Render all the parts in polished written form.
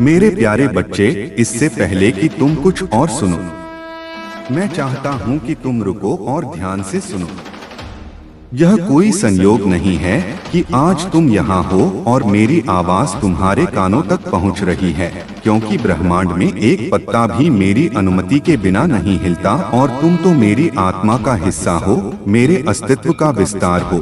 मेरे प्यारे बच्चे, इससे पहले कि तुम कुछ और सुनो, मैं चाहता हूं कि तुम रुको और ध्यान से सुनो। यह कोई संयोग नहीं है कि आज तुम यहाँ हो और मेरी आवाज तुम्हारे कानों तक पहुँच रही है, क्योंकि ब्रह्मांड में एक पत्ता भी मेरी अनुमति के बिना नहीं हिलता और तुम तो मेरी आत्मा का हिस्सा हो, मेरे अस्तित्व का विस्तार हो।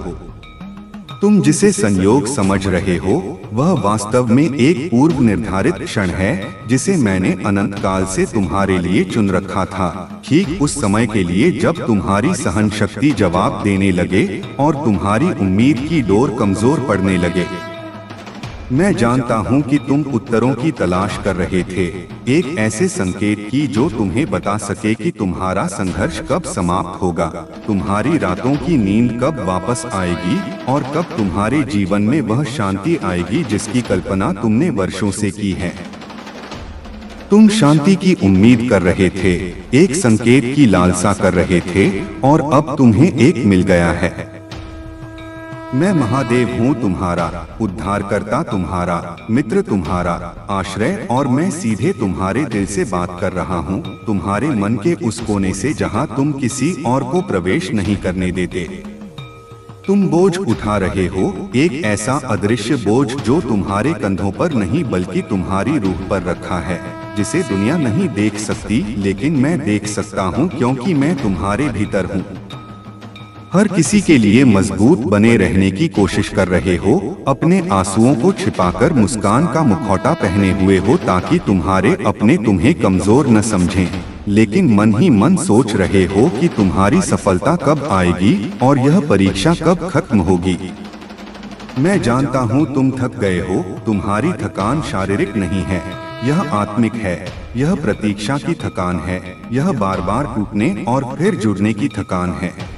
तुम जिसे संयोग समझ रहे हो वह वास्तव में एक पूर्व निर्धारित क्षण है जिसे मैंने अनंत काल से तुम्हारे लिए चुन रखा था, ठीक उस समय के लिए जब तुम्हारी सहन शक्ति जवाब देने लगे और तुम्हारी उम्मीद की डोर कमजोर पड़ने लगे। मैं जानता हूं कि तुम उत्तरों की तलाश कर रहे थे, एक ऐसे संकेत की जो तुम्हें बता सके कि तुम्हारा संघर्ष कब समाप्त होगा, तुम्हारी रातों की नींद कब वापस आएगी और कब तुम्हारे जीवन में वह शांति आएगी जिसकी कल्पना तुमने वर्षों से की है। तुम शांति की उम्मीद कर रहे थे, एक संकेत की लालसा कर रहे थे और अब तुम्हें एक मिल गया है। मैं महादेव हूँ, तुम्हारा उद्धारकर्ता, तुम्हारा मित्र, तुम्हारा आश्रय, और मैं सीधे तुम्हारे दिल से बात कर रहा हूँ, तुम्हारे मन के उस कोने से जहाँ तुम किसी और को प्रवेश नहीं करने देते। तुम बोझ उठा रहे हो, एक ऐसा अदृश्य बोझ जो तुम्हारे कंधों पर नहीं बल्कि तुम्हारी रूह पर रखा है, जिसे दुनिया नहीं देख सकती लेकिन मैं देख सकता हूँ क्योंकि मैं तुम्हारे भीतर हूँ। हर किसी के लिए मजबूत बने रहने की कोशिश कर रहे हो, अपने आंसुओं को छिपाकर मुस्कान का मुखौटा पहने हुए हो ताकि तुम्हारे अपने तुम्हें कमजोर न समझें, लेकिन मन ही मन सोच रहे हो कि तुम्हारी सफलता कब आएगी और यह परीक्षा कब खत्म होगी। मैं जानता हूँ तुम थक गए हो, तुम्हारी थकान शारीरिक नहीं है, यह आत्मिक है, यह प्रतीक्षा की थकान है, यह बार बार टूटने और फिर जुड़ने की थकान है।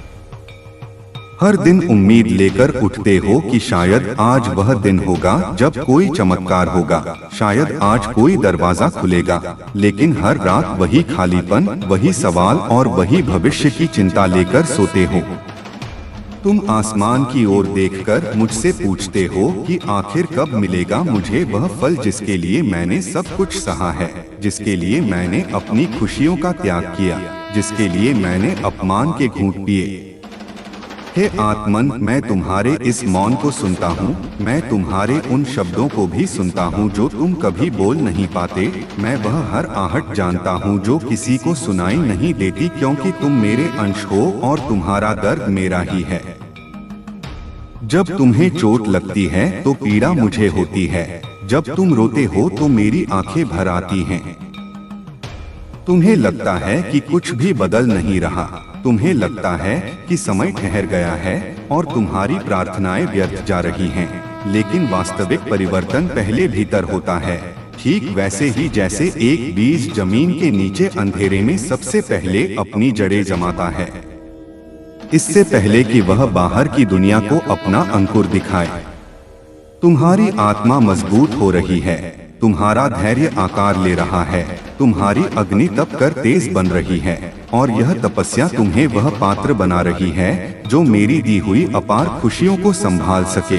हर दिन उम्मीद लेकर उठते हो कि शायद आज वह दिन होगा जब कोई चमत्कार होगा, शायद आज कोई दरवाजा खुलेगा, लेकिन हर रात वही खालीपन, वही सवाल और वही भविष्य की चिंता लेकर सोते हो। तुम आसमान की ओर देखकर मुझसे पूछते हो कि आखिर कब मिलेगा मुझे वह फल जिसके लिए मैंने सब कुछ सहा है, जिसके लिए मैंने अपनी खुशियों का त्याग किया, जिसके लिए मैंने अपमान के घूंट पिए। हे आत्मन, मैं तुम्हारे इस मौन को सुनता हूँ, मैं तुम्हारे उन शब्दों को भी सुनता हूँ जो तुम कभी बोल नहीं पाते, मैं वह हर आहट जानता हूँ जो किसी को सुनाई नहीं देती क्योंकि तुम मेरे अंश हो और तुम्हारा दर्द मेरा ही है। जब तुम्हें चोट लगती है तो पीड़ा मुझे होती है, जब तुम रोते हो तो मेरी आंखें भर आती हैं। तुम्हें लगता है कि कुछ भी बदल नहीं रहा, तुम्हें लगता है कि समय ठहर गया है और तुम्हारी प्रार्थनाएं व्यर्थ जा रही हैं, लेकिन वास्तविक परिवर्तन पहले भीतर होता है, ठीक वैसे ही जैसे एक बीज जमीन के नीचे अंधेरे में सबसे पहले अपनी जड़ें जमाता है, इससे पहले कि वह बाहर की दुनिया को अपना अंकुर दिखाए। तुम्हारी आत्मा मजबूत हो रही है, तुम्हारा धैर्य आकार ले रहा है, तुम्हारी अग्नि तप कर तेज बन रही है और यह तपस्या तुम्हें वह पात्र बना रही है जो मेरी दी हुई अपार खुशियों को संभाल सके।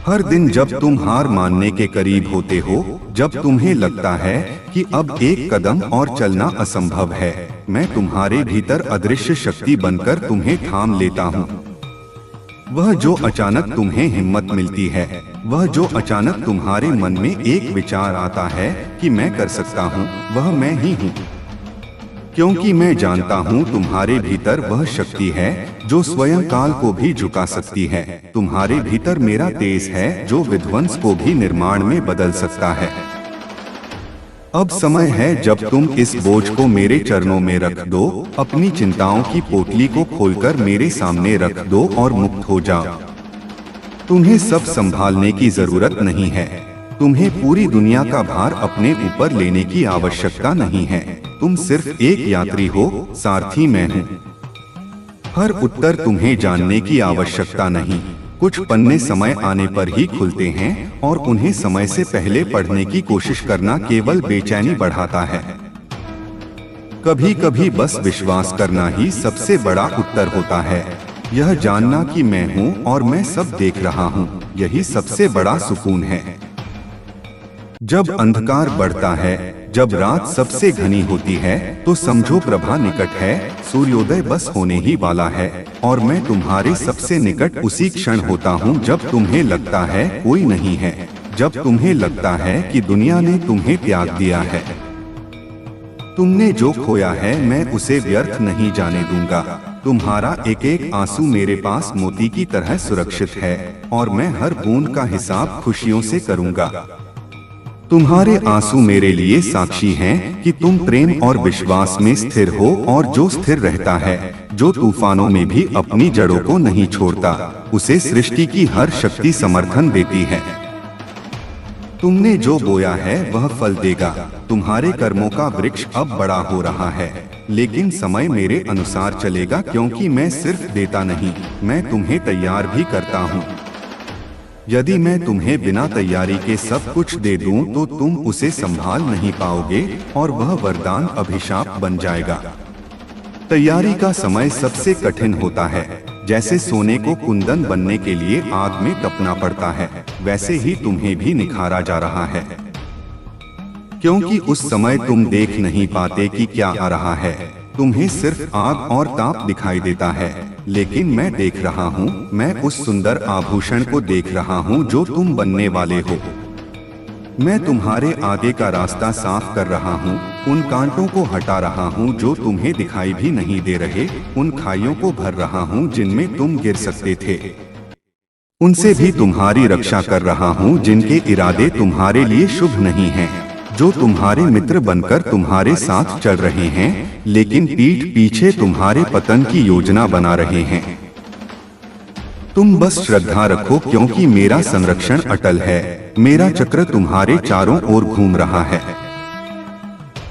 हर दिन जब तुम हार मानने के करीब होते हो, जब तुम्हें लगता है कि अब एक कदम और चलना असंभव है, मैं तुम्हारे भीतर अदृश्य शक्ति बनकर तुम्हें थाम लेता हूँ। वह जो अचानक तुम्हें हिम्मत मिलती है, वह जो अचानक तुम्हारे मन में एक विचार आता है कि मैं कर सकता हूँ, वह मैं ही हूँ, क्योंकि मैं जानता हूँ तुम्हारे भीतर वह शक्ति है जो स्वयं काल को भी झुका सकती है। तुम्हारे भीतर मेरा तेज है जो विध्वंस को भी निर्माण में बदल सकता है। अब समय है जब तुम इस बोझ को मेरे चरणों में रख दो, अपनी चिंताओं की पोटली को खोलकर मेरे सामने रख दो और मुक्त हो जाओ। तुम्हें सब संभालने की जरूरत नहीं है, तुम्हें पूरी दुनिया का भार अपने ऊपर लेने की आवश्यकता नहीं है, तुम सिर्फ एक यात्री हो, सारथी मैं हूँ। हर उत्तर तुम्हें जानने की आवश्यकता नहीं, कुछ पन्ने समय आने पर ही खुलते हैं और उन्हें समय से पहले पढ़ने की कोशिश करना केवल बेचैनी बढ़ाता है। कभी कभी बस विश्वास करना ही सबसे बड़ा उत्तर होता है, यह जानना कि मैं हूँ और मैं सब देख रहा हूँ, यही सबसे बड़ा सुकून है। जब अंधकार बढ़ता है, जब रात सबसे घनी होती है, तो समझो प्रभा निकट है, सूर्योदय बस होने ही वाला है। और मैं तुम्हारे सबसे निकट उसी क्षण होता हूँ जब तुम्हें लगता है कोई नहीं है, जब तुम्हें लगता है कि दुनिया ने तुम्हें त्याग दिया है। तुमने जो खोया है मैं उसे व्यर्थ नहीं जाने दूंगा। तुम्हारा एक एक आंसू मेरे पास मोती की तरह सुरक्षित है और मैं हर बूंद का हिसाब खुशियों से करूंगा। तुम्हारे आंसू मेरे लिए साक्षी हैं कि तुम प्रेम और विश्वास में स्थिर हो, और जो स्थिर रहता है, जो तूफानों में भी अपनी जड़ों को नहीं छोड़ता, उसे सृष्टि की हर शक्ति समर्थन देती है। तुमने जो बोया है वह फल देगा। तुम्हारे कर्मों का वृक्ष अब बड़ा हो रहा है, लेकिन समय मेरे अनुसार चलेगा, क्योंकि मैं सिर्फ देता नहीं, मैं तुम्हें तैयार भी करता हूँ। यदि मैं तुम्हें बिना तैयारी के सब कुछ दे दूं तो तुम उसे संभाल नहीं पाओगे और वह वरदान अभिशाप बन जाएगा। तैयारी का समय सबसे कठिन होता है। जैसे सोने को कुंदन बनने के लिए आग में तपना पड़ता है, वैसे ही तुम्हें भी निखारा जा रहा है, क्योंकि उस समय तुम देख नहीं पाते कि क्या आ रहा है। तुम्हें सिर्फ आग और ताप दिखाई देता है, लेकिन मैं देख रहा हूँ, मैं उस सुंदर आभूषण को देख रहा हूँ जो तुम बनने वाले हो। मैं तुम्हारे आगे का रास्ता साफ कर रहा हूँ, उन कांटों को हटा रहा हूँ जो तुम्हें दिखाई भी नहीं दे रहे, उन खाइयों को भर रहा हूँ जिनमें तुम गिर सकते थे। उनसे भी तुम्हारी रक्षा कर रहा हूँ जिनके इरादे तुम्हारे लिए शुभ नहीं हैं, जो तुम्हारे मित्र बनकर तुम्हारे साथ चल रहे हैं, लेकिन पीठ पीछे तुम्हारे पतन की योजना बना रहे हैं। तुम बस श्रद्धा रखो, क्योंकि मेरा संरक्षण अटल है। मेरा चक्र तुम्हारे चारों ओर घूम रहा है।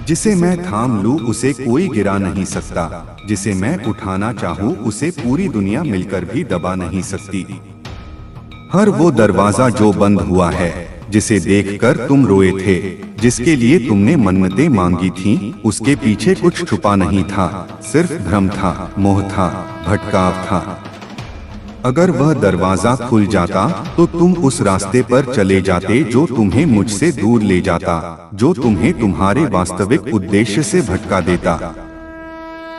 जिसे मैं थाम लूं उसे कोई गिरा नहीं सकता, जिसे मैं उठाना चाहूं उसे पूरी दुनिया मिलकर भी दबा नहीं सकती। हर वो दरवाजा जो बंद हुआ है, जिसे देखकर तुम रोए थे, जिसके लिए तुमने मन्नतें मांगी थीं, उसके पीछे कुछ छुपा नहीं था, सिर्फ भ्रम था, मोह था, भटकाव था। अगर वह दरवाजा खुल जाता तो तुम उस रास्ते पर चले जाते जो तुम्हें मुझसे दूर ले जाता, जो तुम्हें तुम्हारे वास्तविक उद्देश्य से भटका देता।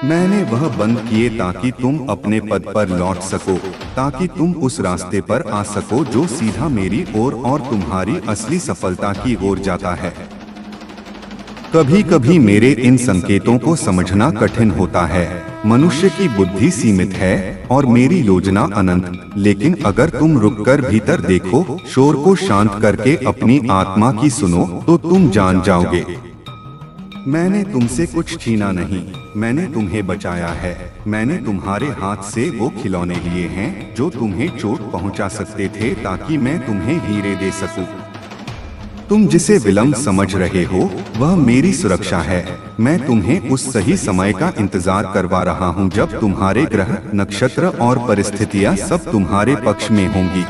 मैंने वह बंद किए ताकि तुम अपने पद पर लौट सको, ताकि तुम उस रास्ते पर आ सको जो सीधा मेरी ओर और तुम्हारी असली सफलता की ओर जाता है। कभी कभी मेरे इन संकेतों को समझना कठिन होता है। मनुष्य की बुद्धि सीमित है और मेरी योजना अनंत, लेकिन अगर तुम रुककर भीतर देखो, शोर को शांत करके अपनी आत्मा की सुनो, तो तुम जान जाओगे। मैंने तुमसे कुछ छीना नहीं, मैंने तुम्हें बचाया है। मैंने तुम्हारे हाथ से वो खिलौने लिए हैं जो तुम्हें चोट पहुंचा सकते थे, ताकि मैं तुम्हें हीरे दे सकूं। तुम जिसे विलंब समझ रहे हो वह मेरी सुरक्षा है। मैं तुम्हें उस सही समय का इंतजार करवा रहा हूँ जब तुम्हारे ग्रह, नक्षत्र और परिस्थितियाँ सब तुम्हारे पक्ष में होंगी।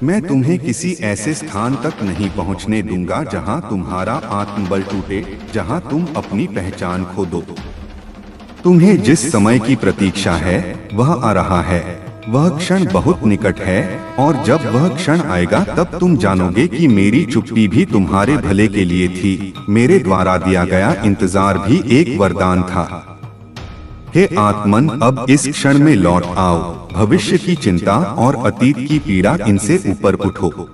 मैं तुम्हें किसी ऐसे स्थान तक नहीं पहुँचने दूंगा जहाँ तुम्हारा आत्मबल टूटे, जहाँ तुम अपनी पहचान खो दो। तुम्हें जिस समय की प्रतीक्षा है वह आ रहा है। वह क्षण बहुत निकट है, और जब वह क्षण आएगा तब तुम जानोगे कि मेरी चुप्पी भी तुम्हारे भले के लिए थी। मेरे द्वारा दिया गया इंतजार भी एक वरदान था। हे आत्मन, अब इस क्षण में लौट आओ। भविष्य की चिंता और अतीत की पीड़ा, इनसे ऊपर उठो।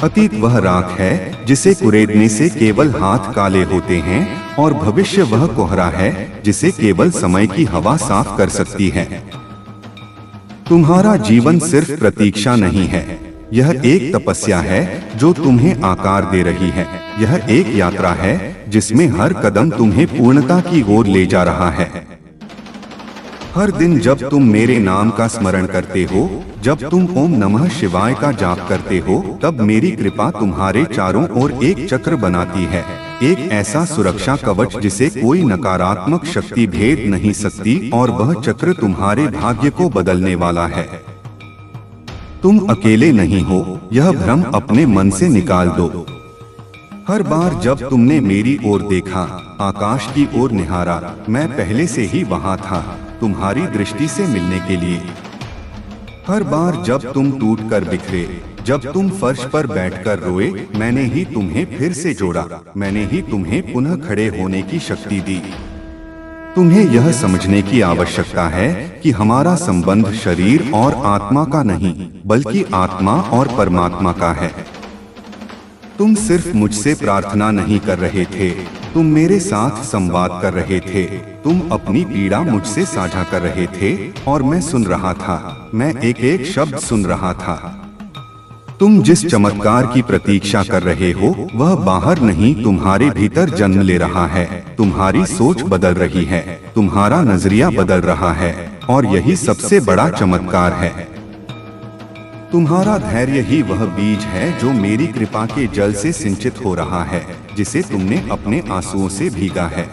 अतीत वह राख है जिसे कुरेदने से केवल हाथ काले होते हैं, और भविष्य वह कोहरा है जिसे केवल समय की हवा साफ कर सकती है। तुम्हारा जीवन सिर्फ प्रतीक्षा नहीं है, यह एक तपस्या है जो तुम्हें आकार दे रही है। यह एक यात्रा है जिसमें हर कदम तुम्हें पूर्णता की ओर ले जा रहा है। हर दिन जब तुम मेरे नाम का स्मरण करते हो, जब तुम ओम नमः शिवाय का जाप करते हो, तब मेरी कृपा तुम्हारे चारों ओर एक चक्र बनाती है, एक ऐसा सुरक्षा कवच जिसे कोई नकारात्मक शक्ति भेद नहीं सकती, और वह चक्र तुम्हारे भाग्य को बदलने वाला है। तुम अकेले नहीं हो, यह भ्रम अपने मन से निकाल दो। हर बार जब तुमने मेरी ओर देखा, आकाश की ओर निहारा, मैं पहले से ही वहां था, तुम्हारी दृष्टि से मिलने के लिए। हर बार जब तुम टूटकर बिखरे, जब तुम फर्श पर बैठकर रोए, मैंने ही तुम्हें फिर से जोड़ा, मैंने ही तुम्हें पुनः खड़े होने की शक्ति दी। तुम्हें यह समझने की आवश्यकता है कि हमारा संबंध शरीर और आत्मा का नहीं, बल्कि आत्मा और परमात्मा का है। तुम सिर्फ मुझसे प्रार्थना नहीं कर रहे थे, तुम मेरे साथ संवाद कर रहे थे। तुम अपनी पीड़ा मुझसे साझा कर रहे थे और मैं सुन रहा था, मैं एक एक शब्द सुन रहा था। तुम जिस चमत्कार की प्रतीक्षा कर रहे हो वह बाहर नहीं, तुम्हारे भीतर जन्म ले रहा है। तुम्हारी सोच बदल रही है, तुम्हारा नजरिया बदल रहा है, और यही सबसे बड़ा चमत्कार है। तुम्हारा धैर्य ही वह बीज है जो मेरी कृपा के जल से सिंचित हो रहा है, जिसे तुमने अपने आंसुओं से भीगा है।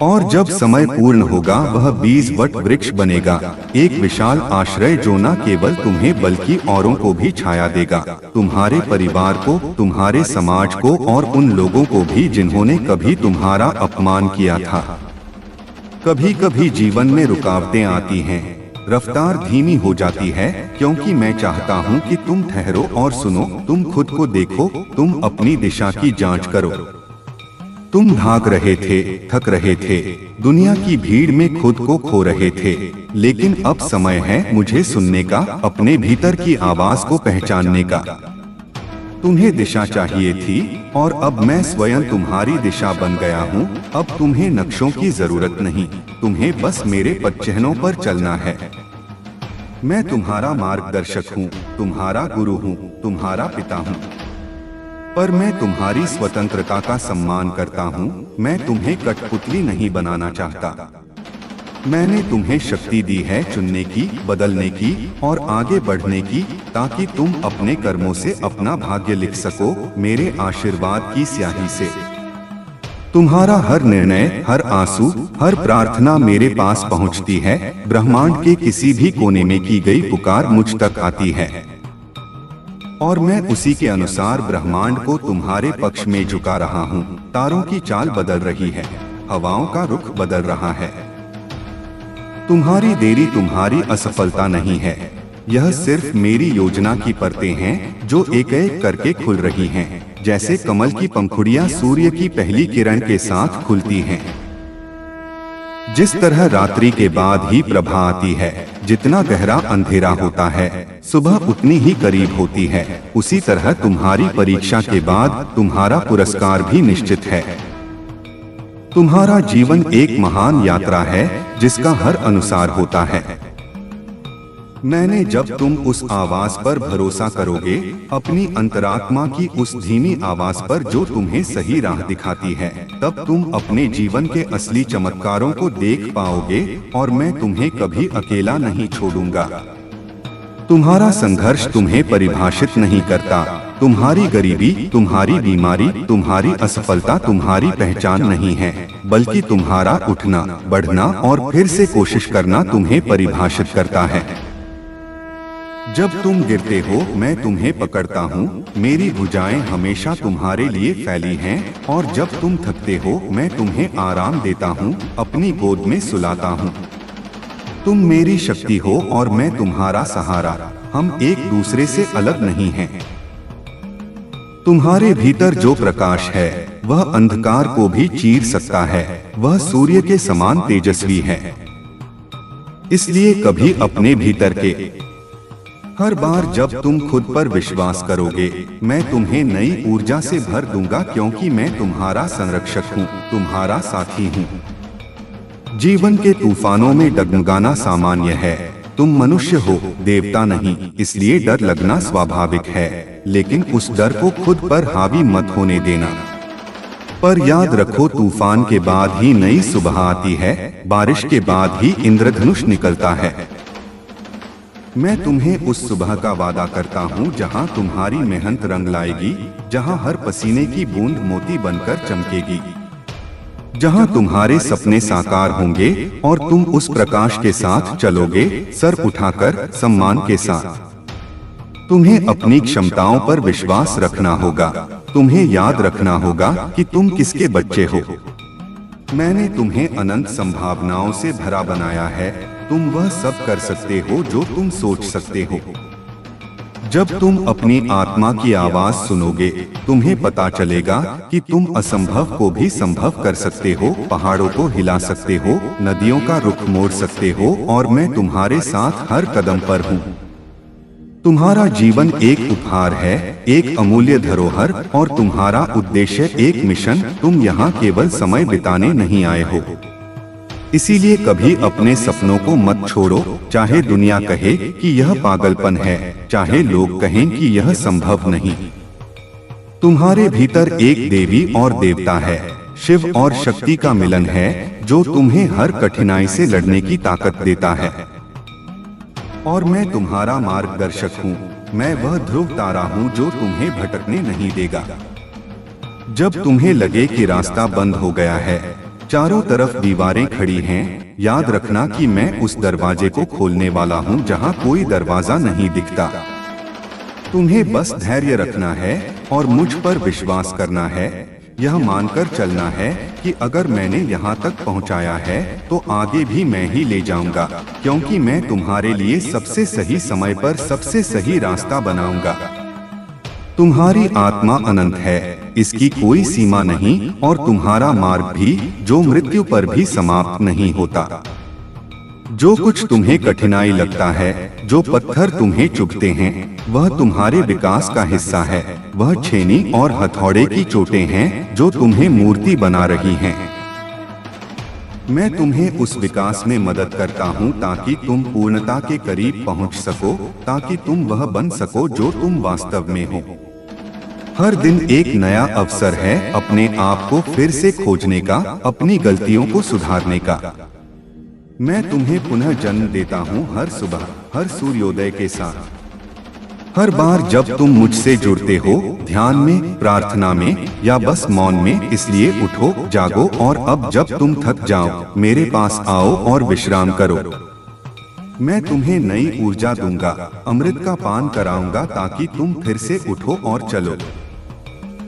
और जब समय पूर्ण होगा वह बीज वट वृक्ष बनेगा, एक विशाल आश्रय जो न केवल तुम्हें बल्कि औरों को भी छाया देगा, तुम्हारे परिवार को, तुम्हारे समाज को और उन लोगों को भी जिन्होंने कभी तुम्हारा अपमान किया था। कभी कभी जीवन में रुकावटें आती हैं, रफ्तार धीमी हो जाती है, क्योंकि मैं चाहता हूँ कि तुम ठहरो और सुनो। तुम खुद को देखो, तुम अपनी दिशा की जांच करो। तुम भाग रहे थे, थक रहे थे, दुनिया की भीड़ में खुद को खो रहे थे, लेकिन अब समय है मुझे सुनने का, अपने भीतर की आवाज को पहचानने का। तुम्हें दिशा चाहिए थी और अब मैं स्वयं तुम्हारी दिशा बन गया हूँ। अब तुम्हें नक्शों की जरूरत नहीं, तुम्हें बस मेरे पदचिह्नों पर चलना है। मैं तुम्हारा मार्गदर्शक हूँ, तुम्हारा गुरु हूँ, तुम्हारा पिता हूँ। पर मैं तुम्हारी स्वतंत्रता का सम्मान करता हूँ, मैं तुम्हें कठपुतली नहीं बनाना चाहता। मैंने तुम्हें शक्ति दी है चुनने की, बदलने की और आगे बढ़ने की, ताकि तुम अपने कर्मों से अपना भाग्य लिख सको, मेरे आशीर्वाद की स्याही से। तुम्हारा हर निर्णय, हर आंसू, हर प्रार्थना मेरे पास पहुँचती है। ब्रह्मांड के किसी भी कोने में की गई पुकार मुझ तक आती है, और मैं उसी के अनुसार ब्रह्मांड को तुम्हारे पक्ष में झुका रहा हूँ। तारों की चाल बदल रही है, हवाओं का रुख बदल रहा है। तुम्हारी देरी तुम्हारी असफलता नहीं है, यह सिर्फ मेरी योजना की परतें हैं जो एक एक करके खुल रही हैं, जैसे कमल की पंखुड़ियां सूर्य की पहली किरण के साथ खुलती हैं। जिस तरह रात्रि के बाद ही प्रभा आती है, जितना गहरा अंधेरा होता है सुबह उतनी ही करीब होती है, उसी तरह तुम्हारी परीक्षा के बाद तुम्हारा पुरस्कार भी निश्चित है। तुम्हारा जीवन एक महान यात्रा है जिसका हर अनुसार होता है। मैंने जब तुम उस आवाज पर भरोसा करोगे, अपनी अंतरात्मा की उस धीमी आवाज पर जो तुम्हें सही राह दिखाती है, तब तुम अपने जीवन के असली चमत्कारों को देख पाओगे और मैं तुम्हें कभी अकेला नहीं छोड़ूंगा। तुम्हारा संघर्ष तुम्हें परिभाषित नहीं करता, तुम्हारी गरीबी, तुम्हारी बीमारी, तुम्हारी असफलता तुम्हारी पहचान नहीं है, बल्कि तुम्हारा उठना, बढ़ना और फिर से कोशिश करना तुम्हें परिभाषित करता है। जब तुम गिरते हो मैं तुम्हें पकड़ता हूँ, मेरी भुजाएं हमेशा तुम्हारे लिए फैली हैं, और जब तुम थकते हो मैं तुम्हें आराम देता हूँ, अपनी गोद में सुलाता हूँ। तुम मेरी शक्ति हो और मैं तुम्हारा सहारा, हम एक दूसरे से अलग नहीं हैं। तुम्हारे भीतर जो प्रकाश है वह अंधकार को भी चीर सकता है, वह सूर्य के समान तेजस्वी है। इसलिए कभी अपने भीतर के हर बार जब तुम खुद पर विश्वास करोगे, मैं तुम्हें नई ऊर्जा से भर दूंगा, क्योंकि मैं तुम्हारा संरक्षक हूँ, तुम्हारा साथी हूँ। जीवन के तूफानों में डगमगाना सामान्य है, तुम मनुष्य हो, देवता नहीं, इसलिए डर लगना स्वाभाविक है, लेकिन उस डर को खुद पर हावी मत होने देना। पर याद रखो, तूफान के बाद ही नई सुबह आती है, बारिश के बाद ही इंद्रधनुष निकलता है। मैं तुम्हें उस सुबह का वादा करता हूँ जहाँ तुम्हारी मेहनत रंग लाएगी, जहाँ हर पसीने की बूंद मोती बनकर चमकेगी, जहाँ तुम्हारे सपने साकार होंगे और तुम उस प्रकाश के साथ चलोगे, सर उठाकर सम्मान के साथ। तुम्हें अपनी क्षमताओं पर विश्वास रखना होगा, तुम्हें याद रखना होगा कि तुम किसके बच्चे हो। मैंने तुम्हें अनंत संभावनाओं से भरा बनाया है, तुम वह सब कर सकते हो जो तुम सोच सकते हो। जब तुम अपनी आत्मा की आवाज सुनोगे, तुम्हें पता चलेगा कि तुम असंभव को भी संभव कर सकते हो, पहाड़ों को हिला सकते हो, नदियों का रुख मोड़ सकते हो, और मैं तुम्हारे साथ हर कदम पर हूँ। तुम्हारा जीवन एक उपहार है, एक अमूल्य धरोहर, और तुम्हारा उद्देश्य एक मिशन। तुम यहाँ केवल समय बिताने नहीं आए हो। इसीलिए कभी अपने सपनों को मत छोड़ो, चाहे दुनिया कहे कि यह पागलपन है, चाहे लोग कहें कि यह संभव नहीं। तुम्हारे भीतर एक देवी और देवता है, शिव और शक्ति का मिलन है, जो तुम्हें हर कठिनाई से लड़ने की ताकत देता है। और मैं तुम्हारा मार्गदर्शक हूँ। मैं वह ध्रुव तारा हूँ जो तुम्हें भटकने नहीं देगा। जब तुम्हें लगे कि रास्ता बंद हो गया है, चारों तरफ दीवारें खड़ी हैं, याद रखना कि मैं उस दरवाजे को खोलने वाला हूँ जहाँ कोई दरवाजा नहीं दिखता। तुम्हें बस धैर्य रखना है और मुझ पर विश्वास करना है। यह मानकर चलना है कि अगर मैंने यहाँ तक पहुँचाया है तो आगे भी मैं ही ले जाऊंगा, क्योंकि मैं तुम्हारे लिए सबसे सही समय पर सबसे सही रास्ता बनाऊंगा। तुम्हारी आत्मा अनंत है, इसकी कोई सीमा नहीं, और तुम्हारा मार्ग भी, जो मृत्यु पर भी समाप्त नहीं होता। जो कुछ तुम्हें कठिनाई लगता है, जो पत्थर तुम्हें चुभते हैं, वह तुम्हारे विकास का हिस्सा है। वह छेनी और हथौड़े की चोटें हैं जो तुम्हें मूर्ति बना रही हैं। मैं तुम्हें उस विकास में मदद करता हूँ ताकि तुम पूर्णता के करीब पहुँच सको, ताकि तुम वह बन सको जो तुम वास्तव में हो। हर दिन एक नया अवसर है अपने आप को फिर से खोजने का, अपनी गलतियों को सुधारने का। मैं तुम्हें पुनः जन्म देता हूँ हर सुबह, हर सूर्योदय के साथ। हर बार जब तुम मुझसे जुड़ते हो, ध्यान में, प्रार्थना में, या बस मौन में। इसलिए उठो, जागो, और अब जब तुम थक जाओ, मेरे पास आओ और विश्राम करो। मैं तुम्हें नई ऊर्जा दूंगा, अमृत का पान कराऊंगा, ताकि तुम फिर से उठो और चलो।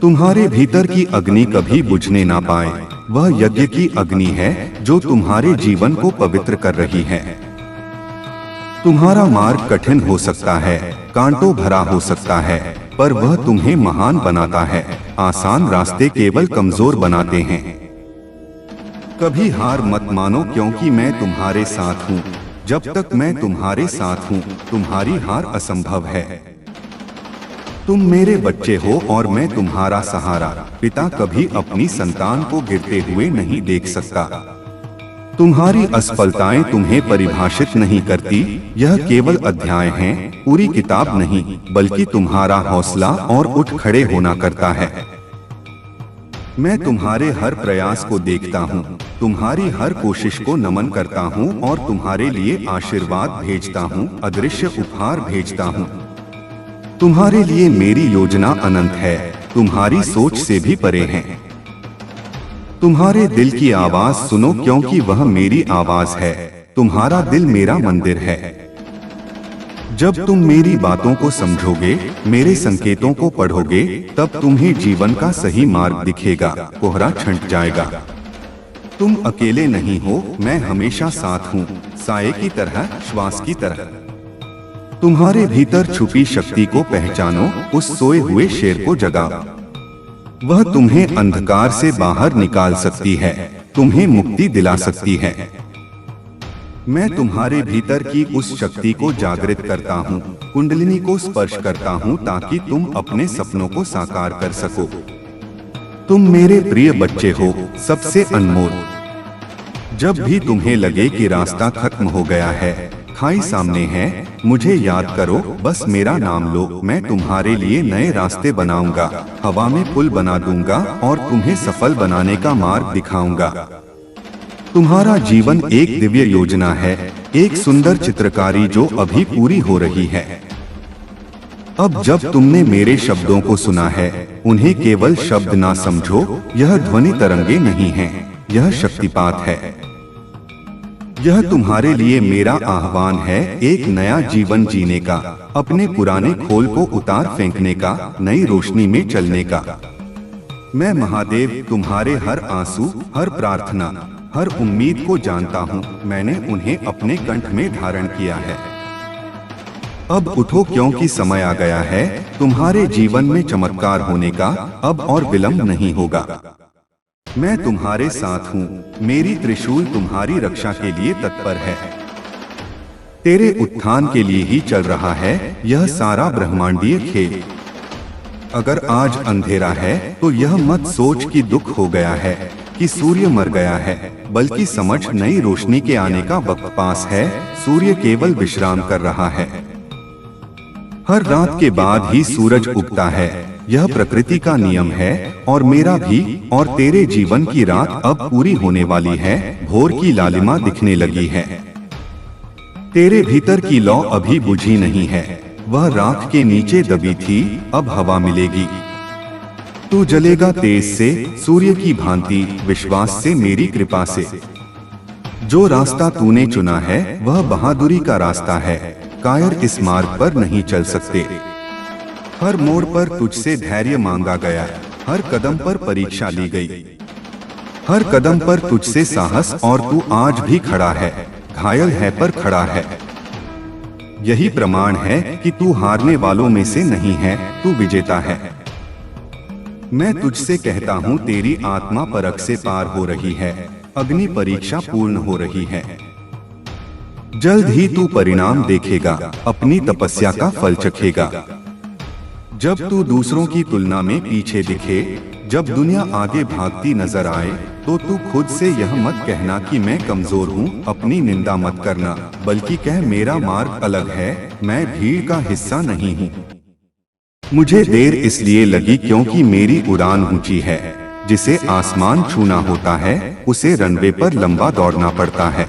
तुम्हारे भीतर की अग्नि कभी बुझने ना पाए। वह यज्ञ की अग्नि है जो तुम्हारे जीवन को पवित्र कर रही है। तुम्हारा मार्ग कठिन हो सकता है, कांटों भरा हो सकता है, पर वह तुम्हें महान बनाता है। आसान रास्ते केवल कमजोर बनाते हैं। कभी हार मत मानो, क्योंकि मैं तुम्हारे साथ हूँ। जब तक मैं तुम्हारे साथ हूँ, तुम्हारी हार असंभव है। तुम मेरे बच्चे हो और मैं तुम्हारा सहारा। पिता कभी अपनी संतान को गिरते हुए नहीं देख सकता। तुम्हारी असफलताएं तुम्हें परिभाषित नहीं करती, यह केवल अध्याय हैं, पूरी किताब नहीं, बल्कि तुम्हारा हौसला और उठ खड़े होना करता है। मैं तुम्हारे हर प्रयास को देखता हूँ, तुम्हारी हर कोशिश को नमन करता हूँ, और तुम्हारे लिए आशीर्वाद भेजता हूँ, अदृश्य उपहार भेजता हूँ। तुम्हारे लिए मेरी योजना अनंत है, तुम्हारी सोच से भी परे है। तुम्हारे दिल की आवाज सुनो, क्योंकि वह मेरी आवाज है। तुम्हारा दिल मेरा मंदिर है। जब तुम मेरी बातों को समझोगे, मेरे संकेतों को पढ़ोगे, तब तुम्हें जीवन का सही मार्ग दिखेगा, कोहरा छंट जाएगा। तुम अकेले नहीं हो, मैं हमेशा साथ हूँ, साए की तरह, श्वास की तरह। तुम्हारे भीतर छुपी शक्ति को पहचानो, उस सोए हुए शेर को जगाओ। वह तुम्हें अंधकार से बाहर निकाल सकती है, तुम्हें मुक्ति दिला सकती है। मैं तुम्हारे भीतर की उस शक्ति को जागृत करता हूँ, कुंडलिनी को स्पर्श करता हूँ, ताकि तुम अपने सपनों को साकार कर सको। तुम मेरे प्रिय बच्चे हो, सबसे अनमोल। जब भी तुम्हें लगे कि रास्ता खत्म हो गया है, खाई सामने है, मुझे याद करो, बस मेरा नाम लो। मैं तुम्हारे लिए नए रास्ते बनाऊंगा, हवा में पुल बना दूंगा, और तुम्हें सफल बनाने का मार्ग दिखाऊंगा। तुम्हारा जीवन एक दिव्य योजना है, एक सुंदर चित्रकारी जो अभी पूरी हो रही है। अब जब तुमने मेरे शब्दों को सुना है, उन्हें केवल शब्द ना समझो। यह ध्वनि तरंगे नहीं है, यह शक्तिपात है। यह तुम्हारे लिए मेरा आह्वान है, एक नया जीवन जीने का, अपने पुराने खोल को उतार फेंकने का, नई रोशनी में चलने का। मैं महादेव तुम्हारे हर आंसू, हर प्रार्थना, हर उम्मीद को जानता हूँ। मैंने उन्हें अपने कंठ में धारण किया है। अब उठो क्योंकि समय आ गया है तुम्हारे जीवन में चमत्कार होने का, अब और विलंब नहीं होगा। मैं तुम्हारे साथ हूँ, मेरी त्रिशूल तुम्हारी रक्षा के लिए तत्पर है। तेरे उत्थान के लिए ही चल रहा है यह सारा ब्रह्मांडीय खेल। अगर आज अंधेरा है तो यह मत सोच कि दुख हो गया है, कि सूर्य मर गया है, बल्कि समझ नई रोशनी के आने का वक्त पास है। सूर्य केवल विश्राम कर रहा है। हर रात के बाद ही सूरज उगता है, यह प्रकृति का नियम है और मेरा भी। और तेरे जीवन की रात अब पूरी होने वाली है, भोर की लालिमा दिखने लगी है। तेरे भीतर की लौ अभी बुझी नहीं है, वह राख के नीचे दबी थी, अब हवा मिलेगी। तू जलेगा तेज से, सूर्य की भांति, विश्वास से, मेरी कृपा से। जो रास्ता तूने चुना है वह बहादुरी का रास्ता है, कायर इस मार्ग पर नहीं चल सकते। हर मोड़ पर तुझसे धैर्य मांगा गया, हर कदम पर परीक्षा ली गई। हर कदम पर तुझसे साहस, और तू आज भी खड़ा है, घायल है पर खड़ा है। यही प्रमाण है कि तू हारने वालों में से नहीं है, तू विजेता है। मैं तुझसे कहता हूँ तेरी आत्मा परख से पार हो रही है, अग्नि परीक्षा पूर्ण हो रही है। जल्द ही तू परिणाम देखेगा, अपनी तपस्या का फल चखेगा। जब तू दूसरों की तुलना में पीछे दिखे, जब दुनिया आगे भागती नजर आए, तो तू खुद से यह मत कहना कि मैं कमजोर हूँ, अपनी निंदा मत करना, बल्कि कह मेरा मार्ग अलग है, मैं भीड़ का हिस्सा नहीं हूँ। मुझे देर इसलिए लगी क्योंकि मेरी उड़ान ऊंची है। जिसे आसमान छूना होता है उसे रनवे पर लंबा दौड़ना पड़ता है।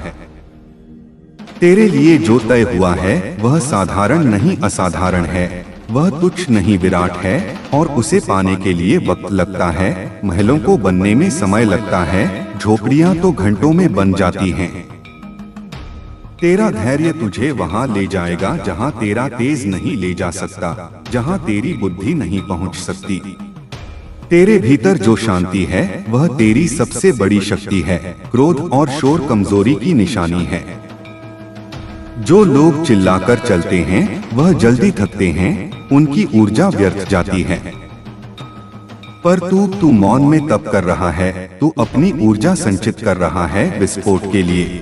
तेरे लिए जो तय हुआ है वह साधारण नहीं असाधारण है, वह तुच्छ नहीं विराट है, और उसे पाने के लिए वक्त लगता है। महलों को बनने में समय लगता है, झोपड़ियां तो घंटों में बन जाती हैं। तेरा धैर्य तुझे वहां ले जाएगा जहां तेरा तेज नहीं ले जा सकता, जहां तेरी बुद्धि नहीं पहुंच सकती। तेरे भीतर जो शांति है वह तेरी सबसे बड़ी शक्ति है। क्रोध और शोर कमजोरी की निशानी है। जो लोग चिल्लाकर चलते हैं वह जल्दी थकते हैं, उनकी ऊर्जा व्यर्थ जाती है। पर तू मौन में तप कर रहा है, तू अपनी ऊर्जा संचित कर रहा है विस्फोट के लिए।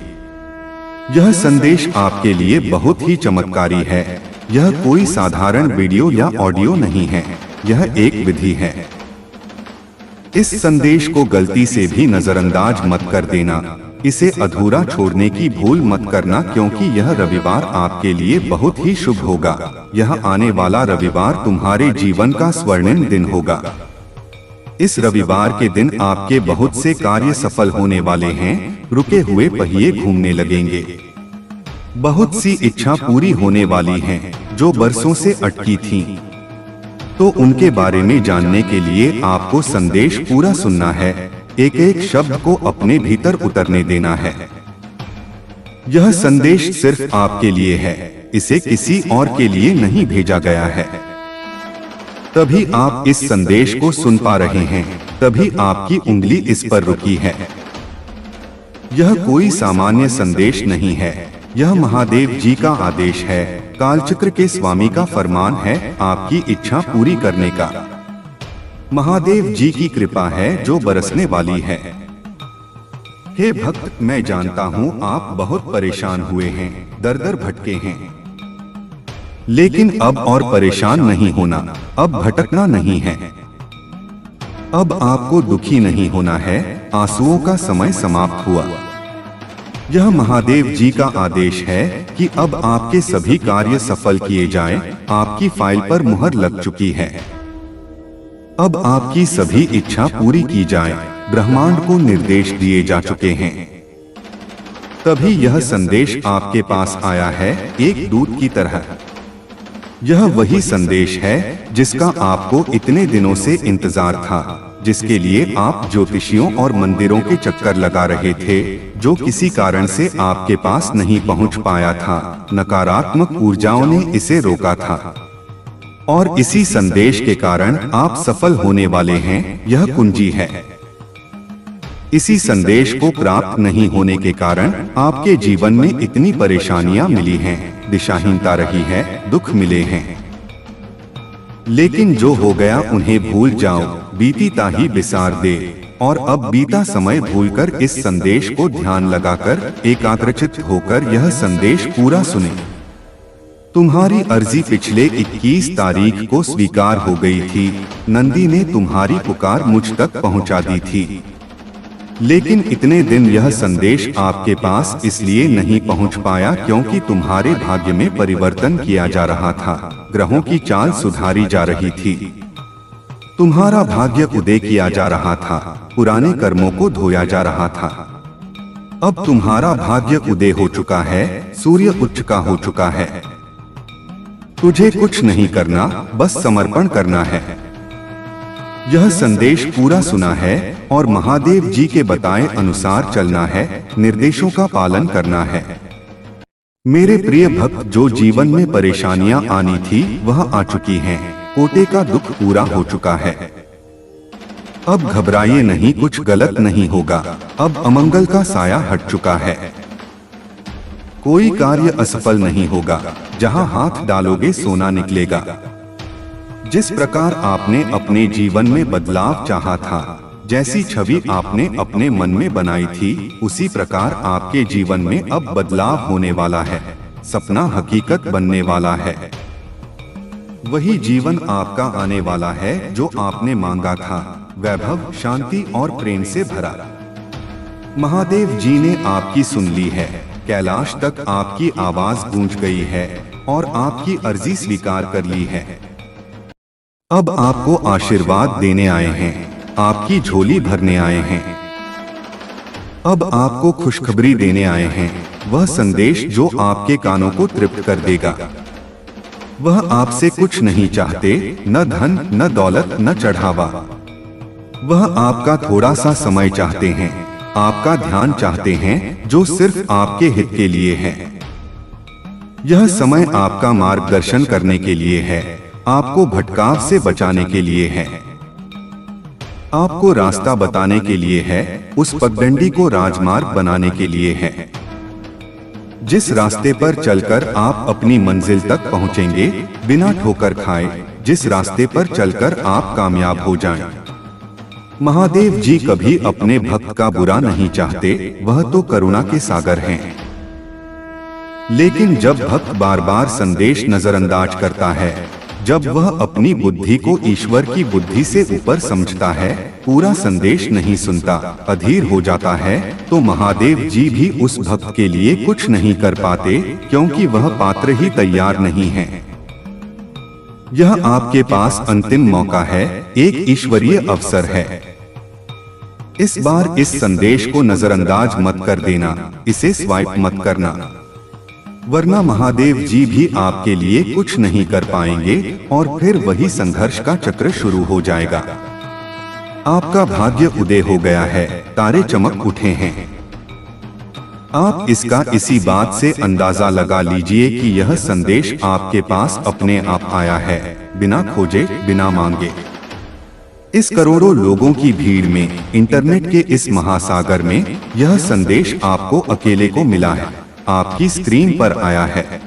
यह संदेश आपके लिए बहुत ही चमत्कारी है। यह कोई साधारण वीडियो या ऑडियो नहीं है, यह एक विधि है। इस संदेश को गलती से भी नजरअंदाज मत कर देना, इसे अधूरा छोड़ने की भूल मत करना, क्योंकि यह रविवार आपके लिए बहुत ही शुभ होगा। यह आने वाला रविवार तुम्हारे जीवन का स्वर्णिम दिन होगा। इस रविवार के दिन आपके बहुत से कार्य सफल होने वाले हैं, रुके हुए पहिए घूमने लगेंगे। बहुत सी इच्छा पूरी होने वाली हैं, जो बरसों से अटकी थीं। तो उनके बारे में जानने के लिए आपको संदेश पूरा सुनना है, एक एक शब्द को अपने भीतर उतरने देना है। यह संदेश सिर्फ आपके लिए है, इसे किसी और के लिए नहीं भेजा गया है। तभी आप इस संदेश को सुन पा रहे हैं, तभी आपकी उंगली इस पर रुकी है। यह कोई सामान्य संदेश नहीं है, यह महादेव जी का आदेश है, कालचक्र के स्वामी का फरमान है आपकी इच्छा पूरी करने का। महादेव जी की कृपा है जो बरसने वाली है। हे भक्त, मैं जानता हूँ आप बहुत परेशान हुए हैं, दर दर भटके हैं, लेकिन अब और परेशान नहीं होना, अब भटकना नहीं है। अब आपको दुखी नहीं होना है, आंसुओं का समय समाप्त हुआ। यह महादेव जी का आदेश है कि अब आपके सभी कार्य सफल किए जाएं, आपकी फाइल पर मुहर लग चुकी है। अब आपकी सभी इच्छा पूरी की जाए, ब्रह्मांड को निर्देश दिए जा चुके हैं। तभी यह संदेश आपके पास आया है, एक दूत की तरह। यह वही संदेश है जिसका आपको इतने दिनों से इंतजार था, जिसके लिए आप ज्योतिषियों और मंदिरों के चक्कर लगा रहे थे, जो किसी कारण से आपके पास नहीं पहुंच पाया था। नकारात्मक ऊर्जाओं ने इसे रोका था, और इसी संदेश के कारण आप सफल होने वाले हैं। यह कुंजी है। इसी संदेश को प्राप्त नहीं होने के कारण आपके जीवन में इतनी परेशानियां मिली हैं, दिशाहीनता रही है, दुख मिले हैं। लेकिन जो हो गया उन्हें भूल जाओ, बीती ताही बिसार दे। और अब बीता समय भूलकर इस संदेश को ध्यान लगाकर एकाग्रचित्त होकर यह संदेश पूरा सुने। तुम्हारी अर्जी पिछले 21 तारीख को स्वीकार हो गई थी। नंदी ने तुम्हारी पुकार मुझ तक पहुंचा दी थी, लेकिन इतने दिन यह संदेश आपके पास इसलिए नहीं पहुंच पाया क्योंकि तुम्हारे भाग्य में परिवर्तन किया जा रहा था, ग्रहों की चाल सुधारी जा रही थी, तुम्हारा भाग्य उदय किया जा रहा था, पुराने कर्मों को धोया जा रहा था। अब तुम्हारा भाग्य उदय हो चुका है, सूर्य उच्च का हो चुका है। तुझे कुछ नहीं करना, बस समर्पण करना है। यह संदेश पूरा सुना है और महादेव जी के बताए अनुसार चलना है, निर्देशों का पालन करना है। मेरे प्रिय भक्त, जो जीवन में परेशानियां आनी थी वह आ चुकी हैं, कोटे का दुख पूरा हो चुका है। अब घबराइए नहीं, कुछ गलत नहीं होगा। अब अमंगल का साया हट चुका है, कोई कार्य असफल नहीं होगा। जहां हाथ डालोगे सोना निकलेगा। जिस प्रकार आपने अपने जीवन में बदलाव चाहा था, जैसी छवि आपने अपने मन में बनाई थी, उसी प्रकार आपके जीवन में अब बदलाव होने वाला है। सपना हकीकत बनने वाला है। वही जीवन आपका आने वाला है जो आपने मांगा था, वैभव, शांति और प्रेम से भरा। महादेव जी ने आपकी सुन ली है, कैलाश तक आपकी आवाज गूंज गई है और आपकी अर्जी स्वीकार कर ली है। अब आपको आशीर्वाद देने आए हैं, आपकी झोली भरने आए हैं। अब आपको खुशखबरी देने आए हैं, वह संदेश जो आपके कानों को तृप्त कर देगा। वह आपसे कुछ नहीं चाहते, न धन, न दौलत, न चढ़ावा। वह आपका थोड़ा सा समय चाहते हैं, आपका ध्यान चाहते हैं, जो सिर्फ आपके हित के लिए है। यह समय आपका मार्गदर्शन करने के लिए है, आपको भटकाव से बचाने के लिए है, आपको रास्ता बताने के लिए है, उस पगडंडी को राजमार्ग बनाने के लिए है। जिस रास्ते पर चलकर आप अपनी मंजिल तक पहुंचेंगे बिना ठोकर खाए, जिस रास्ते पर चलकर आप कामयाब हो जाएं। महादेव जी कभी अपने भक्त का बुरा नहीं चाहते, वह तो करुणा के सागर हैं। लेकिन जब भक्त बार बार संदेश नजरअंदाज करता है, जब वह अपनी बुद्धि को ईश्वर की बुद्धि से ऊपर समझता है, पूरा संदेश नहीं सुनता, अधीर हो जाता है, तो महादेव जी भी उस भक्त के लिए कुछ नहीं कर पाते, क्योंकि वह पात्र ही तैयार नहीं है। यह आपके पास अंतिम मौका है, एक ईश्वरीय अवसर है। इस बार इस संदेश को नजरअंदाज मत कर देना, इसे स्वाइप मत करना, वरना महादेव जी भी आपके लिए कुछ नहीं कर पाएंगे और फिर वही संघर्ष का चक्र शुरू हो जाएगा। आपका भाग्य उदय हो गया है, तारे चमक उठे हैं। आप इसका इसी बात से अंदाजा लगा लीजिए कि यह संदेश आपके पास अपने आप आया है, बिना खोजे, बिना मांगे। इस करोड़ों लोगों की भीड़ में, इंटरनेट के इस महासागर में यह संदेश आपको अकेले को मिला है, आपकी स्क्रीन पर आया है।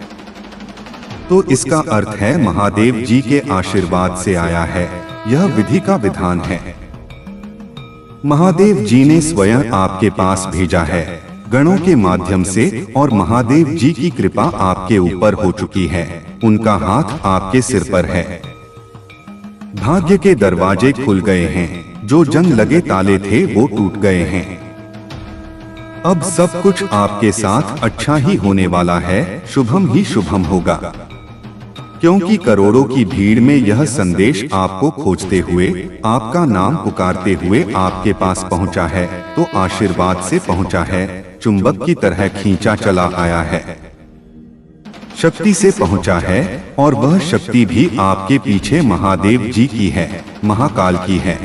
तो इसका अर्थ है महादेव जी के आशीर्वाद से आया है, यह विधि का विधान है। महादेव जी ने स्वयं आपके पास भेजा है, गणों के माध्यम से, और महादेव जी की कृपा आपके ऊपर हो चुकी है, उनका हाथ आपके सिर पर है। भाग्य के दरवाजे खुल गए हैं, जो जंग लगे ताले थे वो टूट गए हैं। अब सब कुछ आपके साथ अच्छा ही होने वाला है, शुभम ही शुभम होगा। क्योंकि करोड़ों की भीड़ में यह संदेश आपको खोजते हुए, आपका नाम पुकारते हुए आपके पास पहुंचा है, तो आशीर्वाद से पहुंचा है, चुंबक की तरह खींचा चला आया है, शक्ति से पहुंचा है, और वह शक्ति भी आपके पीछे महादेव जी की है, महाकाल की है।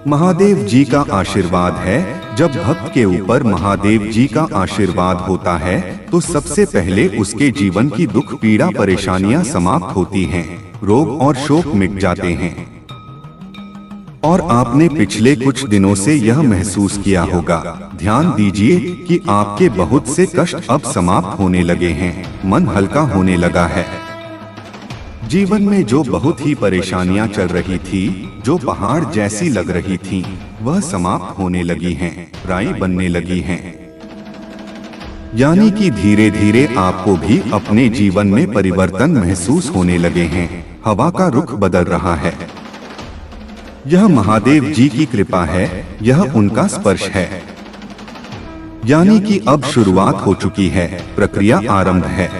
महादेव जी का आशीर्वाद है। जब भक्त के ऊपर महादेव जी का आशीर्वाद होता है, तो सबसे पहले उसके जीवन की दुख, पीड़ा, परेशानियां समाप्त होती हैं, रोग और शोक मिट जाते हैं, और आपने पिछले कुछ दिनों से यह महसूस किया होगा। ध्यान दीजिए कि आपके बहुत से कष्ट अब समाप्त होने लगे हैं, मन हल्का होने लगा है। जीवन में जो बहुत ही परेशानियां चल रही थी, जो पहाड़ जैसी लग रही थी, वह समाप्त होने लगी हैं, राई बनने लगी हैं। यानी कि धीरे धीरे आपको भी अपने जीवन में परिवर्तन महसूस होने लगे हैं। हवा का रुख बदल रहा है। यह महादेव जी की कृपा है, यह उनका स्पर्श है। यानी कि अब शुरुआत हो चुकी है, प्रक्रिया आरंभ है।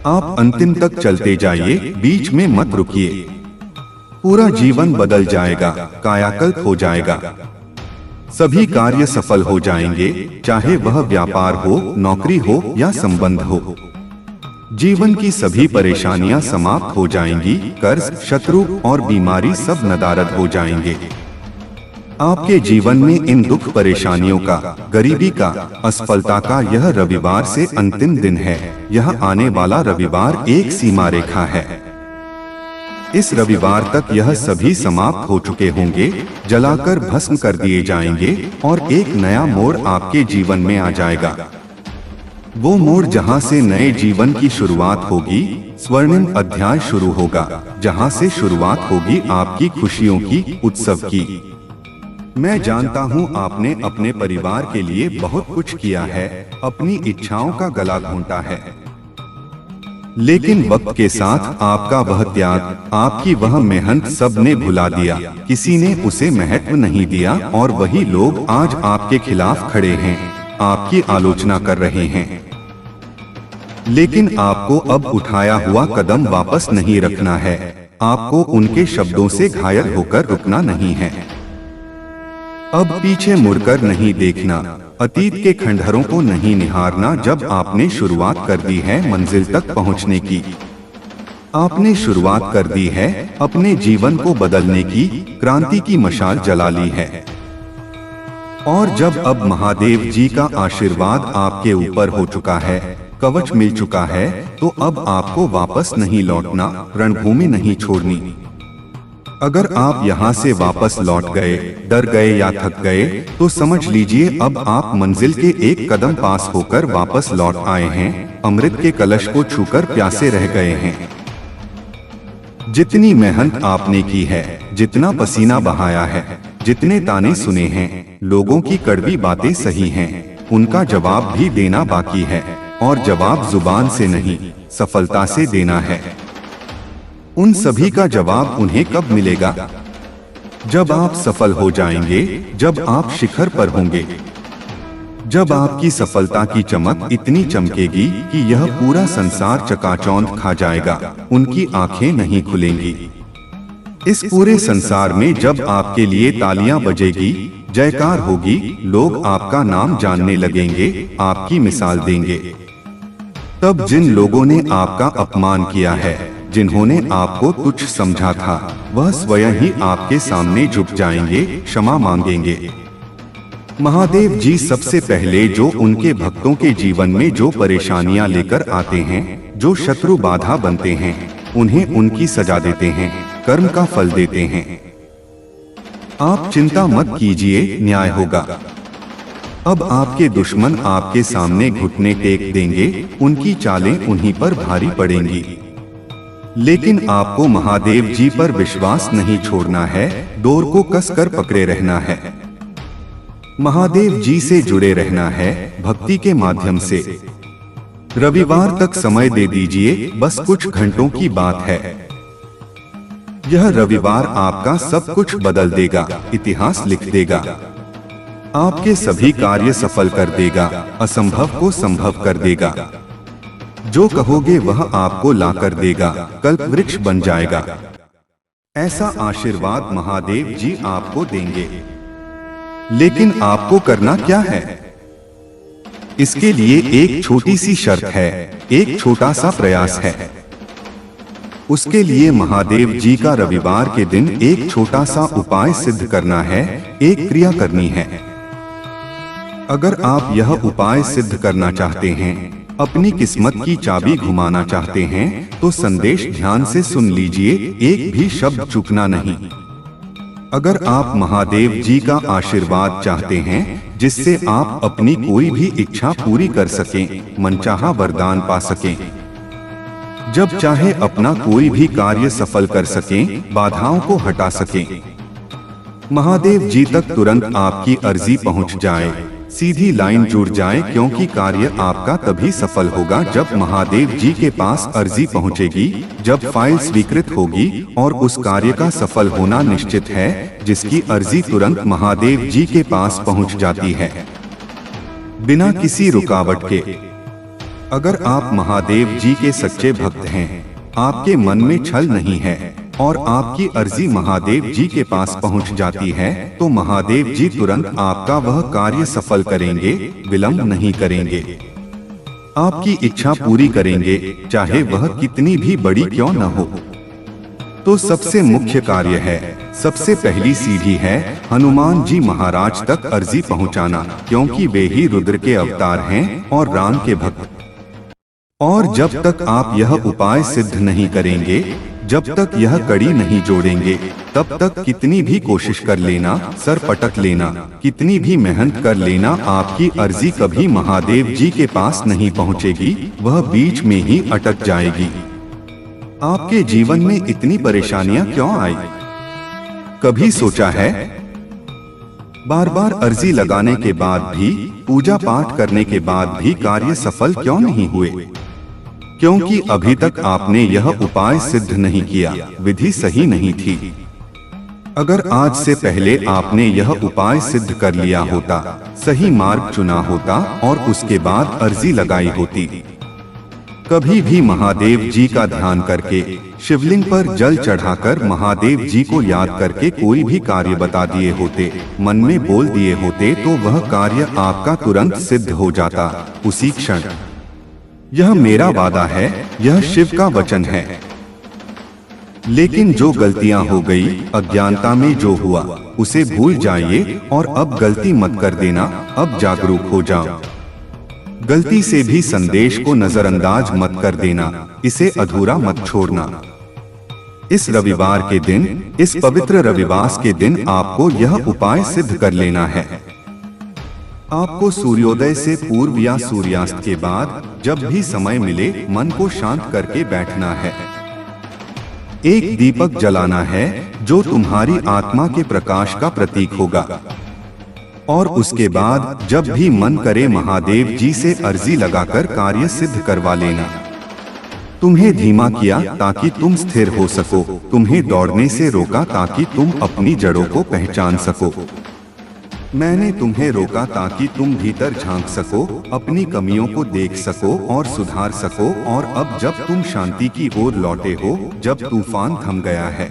आप अंतिम तक चलते जाइए, बीच में मत रुकिए। पूरा जीवन बदल जाएगा, कायाकल्प हो जाएगा। सभी कार्य सफल हो जाएंगे, चाहे वह व्यापार हो, नौकरी हो या संबंध हो। जीवन की सभी परेशानियां समाप्त हो जाएंगी, कर्ज, शत्रु और बीमारी सब नदारद हो जाएंगे। आपके जीवन में इन दुख परेशानियों का, गरीबी का, असफलता का यह रविवार से अंतिम दिन है। यह आने वाला रविवार एक सीमा रेखा है। इस रविवार तक यह सभी समाप्त हो चुके होंगे, जलाकर भस्म कर दिए जाएंगे और एक नया मोड़ आपके जीवन में आ जाएगा। वो मोड़ जहां से नए जीवन की शुरुआत होगी, स्वर्णिम अध्याय शुरू होगा, जहां से शुरुआत होगी आपकी खुशियों की, उत्सव की। मैं जानता हूं आपने अपने परिवार के लिए बहुत कुछ किया है, अपनी इच्छाओं का गला घोंटा है। लेकिन वक्त के साथ आपका वह त्याग, आपकी वह मेहनत सब ने भुला दिया। किसी ने उसे महत्व नहीं दिया और वही लोग आज आपके खिलाफ खड़े हैं, आपकी आलोचना कर रहे हैं। लेकिन आपको अब उठाया हुआ कदम वापस नहीं रखना है। आपको उनके शब्दों से घायल होकर रुकना नहीं है। अब पीछे मुड़कर नहीं देखना, अतीत के खंडहरों को नहीं निहारना। जब आपने शुरुआत कर दी है मंजिल तक पहुंचने की, आपने शुरुआत कर दी है अपने जीवन को बदलने की, क्रांति की मशाल जला ली है। और जब अब महादेव जी का आशीर्वाद आपके ऊपर हो चुका है, कवच मिल चुका है, तो अब आपको वापस नहीं लौटना, रणभूमि नहीं छोड़नी। अगर आप यहाँ से वापस लौट गए, डर गए या थक गए, तो समझ लीजिए अब आप मंजिल के एक कदम पास होकर वापस लौट आए हैं। अमृत के कलश को छूकर प्यासे रह गए हैं। जितनी मेहनत आपने की है, जितना पसीना बहाया है, जितने ताने सुने हैं, लोगों की कड़वी बातें सही हैं, उनका जवाब भी देना बाकी है। और जवाब जुबान से नहीं, सफलता से देना है। उन सभी का जवाब उन्हें कब मिलेगा? जब आप सफल हो जाएंगे, जब आप शिखर पर होंगे, जब आपकी सफलता की चमक इतनी चमकेगी कि यह पूरा संसार चकाचौंध खा जाएगा, उनकी आंखें नहीं खुलेंगी। इस पूरे संसार में जब आपके लिए तालियां बजेगी, जयकार होगी, लोग आपका नाम जानने लगेंगे, आपकी मिसाल देंगे। तब जिन लोगों ने आपका अपमान किया है, जिन्होंने आपको तुच्छ समझा था, वह स्वयं ही आपके सामने झुक जाएंगे, क्षमा मांगेंगे। महादेव जी सबसे पहले जो उनके भक्तों के जीवन में जो परेशानियां लेकर आते हैं, जो शत्रु बाधा बनते हैं, उन्हें उनकी सजा देते हैं, कर्म का फल देते हैं। आप चिंता मत कीजिए, न्याय होगा। अब आपके दुश्मन आपके सामने घुटने टेक देंगे, उनकी चालें उन्हीं पर भारी पड़ेंगी। लेकिन आपको महादेव जी पर विश्वास नहीं छोड़ना है, डोर को कसकर पकड़े रहना है। महादेव जी से जुड़े रहना है, भक्ति के माध्यम से। रविवार तक समय दे दीजिए, बस कुछ घंटों की बात है। यह रविवार आपका सब कुछ बदल देगा, इतिहास लिख देगा। आपके सभी कार्य सफल कर देगा, असंभव को संभव कर देगा। जो कहोगे वह आपको ला कर देगा, कल्प वृक्ष बन जाएगा। ऐसा आशीर्वाद महादेव जी आपको देंगे। लेकिन आपको करना क्या है? इसके लिए एक छोटी सी शर्त है, एक छोटा सा प्रयास है। उसके लिए महादेव जी का रविवार के दिन एक छोटा सा उपाय सिद्ध करना है, एक क्रिया करनी है। अगर आप यह उपाय सिद्ध करना चाहते हैं, अपनी किस्मत की चाबी घुमाना चाहते हैं, तो संदेश ध्यान से सुन लीजिए, एक भी शब्द चूकना नहीं। अगर आप महादेव जी का आशीर्वाद चाहते हैं जिससे आप अपनी कोई भी इच्छा पूरी कर सकें, मनचाहा वरदान पा सकें, जब चाहे अपना कोई भी कार्य सफल कर सकें, बाधाओं को हटा सकें, महादेव जी तक तुरंत आपकी अर्जी पहुंच जाए, सीधी लाइन जुड़ जाए, क्योंकि कार्य आपका तभी सफल होगा जब महादेव जी के पास अर्जी पहुंचेगी, जब फाइल स्वीकृत होगी और उस कार्य का सफल होना निश्चित है जिसकी अर्जी तुरंत महादेव जी के पास पहुंच जाती है बिना किसी रुकावट के। अगर आप महादेव जी के सच्चे भक्त हैं, आपके मन में छल नहीं है और आपकी अर्जी महादेव जी के पास पहुंच जाती है, तो महादेव जी तुरंत आपका वह कार्य सफल करेंगे, विलंब नहीं करेंगे, आपकी इच्छा पूरी करेंगे, चाहे वह कितनी भी बड़ी क्यों न हो। तो सबसे मुख्य कार्य है, सबसे पहली सीढ़ी है हनुमान जी महाराज तक अर्जी पहुंचाना, क्योंकि वे ही रुद्र के अवतार हैं और राम के भक्त। और जब तक आप यह उपाय सिद्ध नहीं करेंगे, जब तक यह कड़ी नहीं जोड़ेंगे, तब तक कितनी भी कोशिश कर लेना, सर पटक लेना, कितनी भी मेहनत कर लेना, आपकी अर्जी कभी महादेव जी के पास नहीं पहुंचेगी, वह बीच में ही अटक जाएगी। आपके जीवन में इतनी परेशानियां क्यों आई? कभी सोचा है? बार बार अर्जी लगाने के बाद भी, पूजा पाठ करने के बाद भी कार्य सफल क्यों नहीं हुए? क्योंकि अभी तक आपने यह उपाय सिद्ध नहीं किया, विधि सही नहीं थी। अगर आज से पहले आपने यह उपाय सिद्ध कर लिया होता, सही मार्ग चुना होता और उसके बाद अर्जी लगाई होती, कभी भी महादेव जी का ध्यान करके, शिवलिंग पर जल चढ़ाकर महादेव जी को याद करके कोई भी कार्य बता दिए होते, मन में बोल दिए होते, तो वह कार्य आपका तुरंत सिद्ध हो जाता, उसी क्षण। यह मेरा वादा है, यह शिव का वचन है। लेकिन जो गलतियां हो गई, अज्ञानता में जो हुआ, उसे भूल जाइए और अब गलती मत कर देना, अब जागरूक हो जाओ। गलती से भी संदेश को नजरअंदाज मत कर देना, इसे अधूरा मत छोड़ना। इस रविवार के दिन, इस पवित्र रविवार के दिन आपको यह उपाय सिद्ध कर लेना है। आपको सूर्योदय से पूर्व या सूर्यास्त के बाद जब भी समय मिले, मन को शांत करके बैठना है। एक दीपक जलाना है जो तुम्हारी आत्मा के प्रकाश का प्रतीक होगा। और उसके बाद जब भी मन करे, महादेव जी से अर्जी लगाकर कार्य सिद्ध करवा लेना। तुम्हें धीमा किया ताकि तुम स्थिर हो सको, तुम्हें दौड़ने से रोका ताकि तुम अपनी जड़ों को पहचान सको। मैंने तुम्हें रोका ताकि तुम भीतर झांक सको, अपनी कमियों को देख सको और सुधार सको। और अब जब तुम शांति की ओर लौटे हो, जब तूफान थम गया है,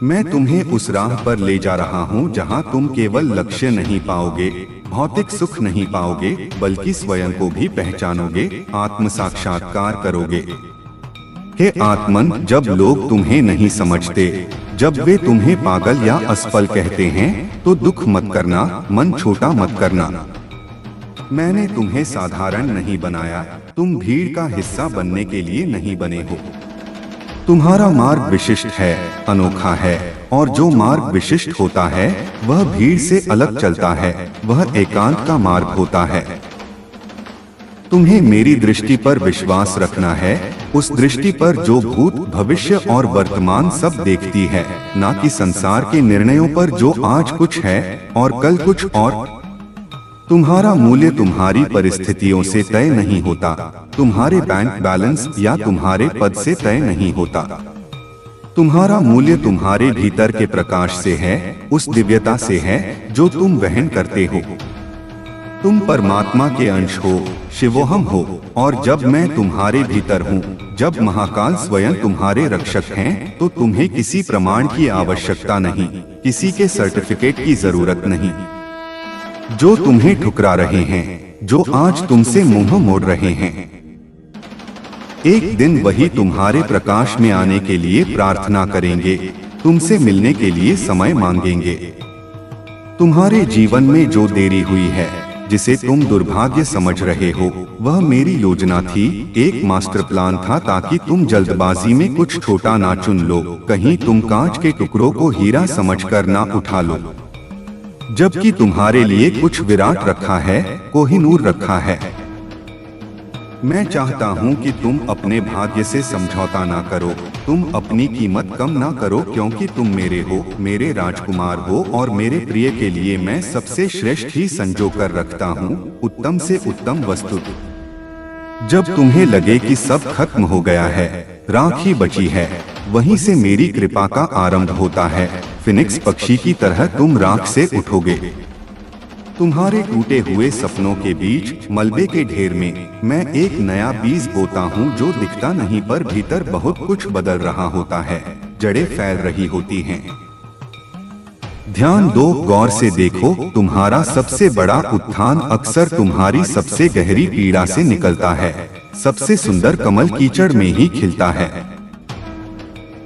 मैं तुम्हें उस राह पर ले जा रहा हूँ जहाँ तुम केवल लक्ष्य नहीं पाओगे, भौतिक सुख नहीं पाओगे, बल्कि स्वयं को भी पहचानोगे, आत्म साक्षात्कार करोगे। हे आत्मन, जब लोग तुम्हें नहीं समझते, जब वे तुम्हें पागल या असफल कहते हैं, तो दुख मत करना, मन छोटा मत करना। मैंने तुम्हें साधारण नहीं बनाया, तुम भीड़ का हिस्सा बनने के लिए नहीं बने हो। तुम्हारा मार्ग विशिष्ट है, अनोखा है, और जो मार्ग विशिष्ट होता है वह भीड़ से अलग चलता है, वह एकांत का मार्ग होता है। तुम्हें मेरी दृष्टि पर विश्वास रखना है, उस दृष्टि पर जो भूत, भविष्य और वर्तमान सब देखती है, ना कि संसार के निर्णयों पर जो आज कुछ है और कल कुछ और। तुम्हारा मूल्य तुम्हारी परिस्थितियों से तय नहीं होता, तुम्हारे बैंक बैलेंस या तुम्हारे पद से तय नहीं होता। तुम्हारा मूल्य तुम्हारे भीतर के प्रकाश से है, उस दिव्यता से है जो तुम वहन करते हो। तुम परमात्मा के अंश हो, शिवोहम हो, और जब मैं तुम्हारे भीतर हूँ, जब महाकाल स्वयं तुम्हारे रक्षक हैं, तो तुम्हें किसी प्रमाण की आवश्यकता नहीं, किसी के सर्टिफिकेट की जरूरत नहीं। जो तुम्हें ठुकरा रहे हैं, जो आज तुमसे मुंह मोड़ रहे हैं, एक दिन वही तुम्हारे प्रकाश में आने के लिए प्रार्थना करेंगे, तुमसे मिलने के लिए समय मांगेंगे। तुम्हारे जीवन में जो देरी हुई है, जिसे तुम दुर्भाग्य समझ रहे हो, वह मेरी योजना थी, एक मास्टर प्लान था, ताकि तुम जल्दबाजी में कुछ छोटा ना चुन लो, कहीं तुम कांच के टुकड़ों को हीरा समझकर ना उठा लो, जबकि तुम्हारे लिए कुछ विराट रखा है, कोहिनूर रखा है। मैं चाहता हूं कि तुम अपने भाग्य से समझौता ना करो, तुम अपनी कीमत कम ना करो, क्योंकि तुम मेरे हो, मेरे राजकुमार हो, और मेरे प्रिय के लिए मैं सबसे श्रेष्ठ ही संजो कर रखता हूं, उत्तम से उत्तम वस्तु। जब तुम्हें लगे कि सब खत्म हो गया है, राख ही बची है, वहीं से मेरी कृपा का आरंभ होता है। फिनिक्स पक्षी की तरह तुम राख से उठोगे। तुम्हारे टूटे हुए सपनों के बीच मलबे के ढेर में मैं एक नया बीज बोता हूँ, जो दिखता नहीं पर भीतर बहुत कुछ बदल रहा होता है, जड़ें फैल रही होती हैं। ध्यान दो, गौर से देखो, तुम्हारा सबसे बड़ा उत्थान अक्सर तुम्हारी सबसे गहरी पीड़ा से निकलता है। सबसे सुंदर कमल कीचड़ में ही खिलता है।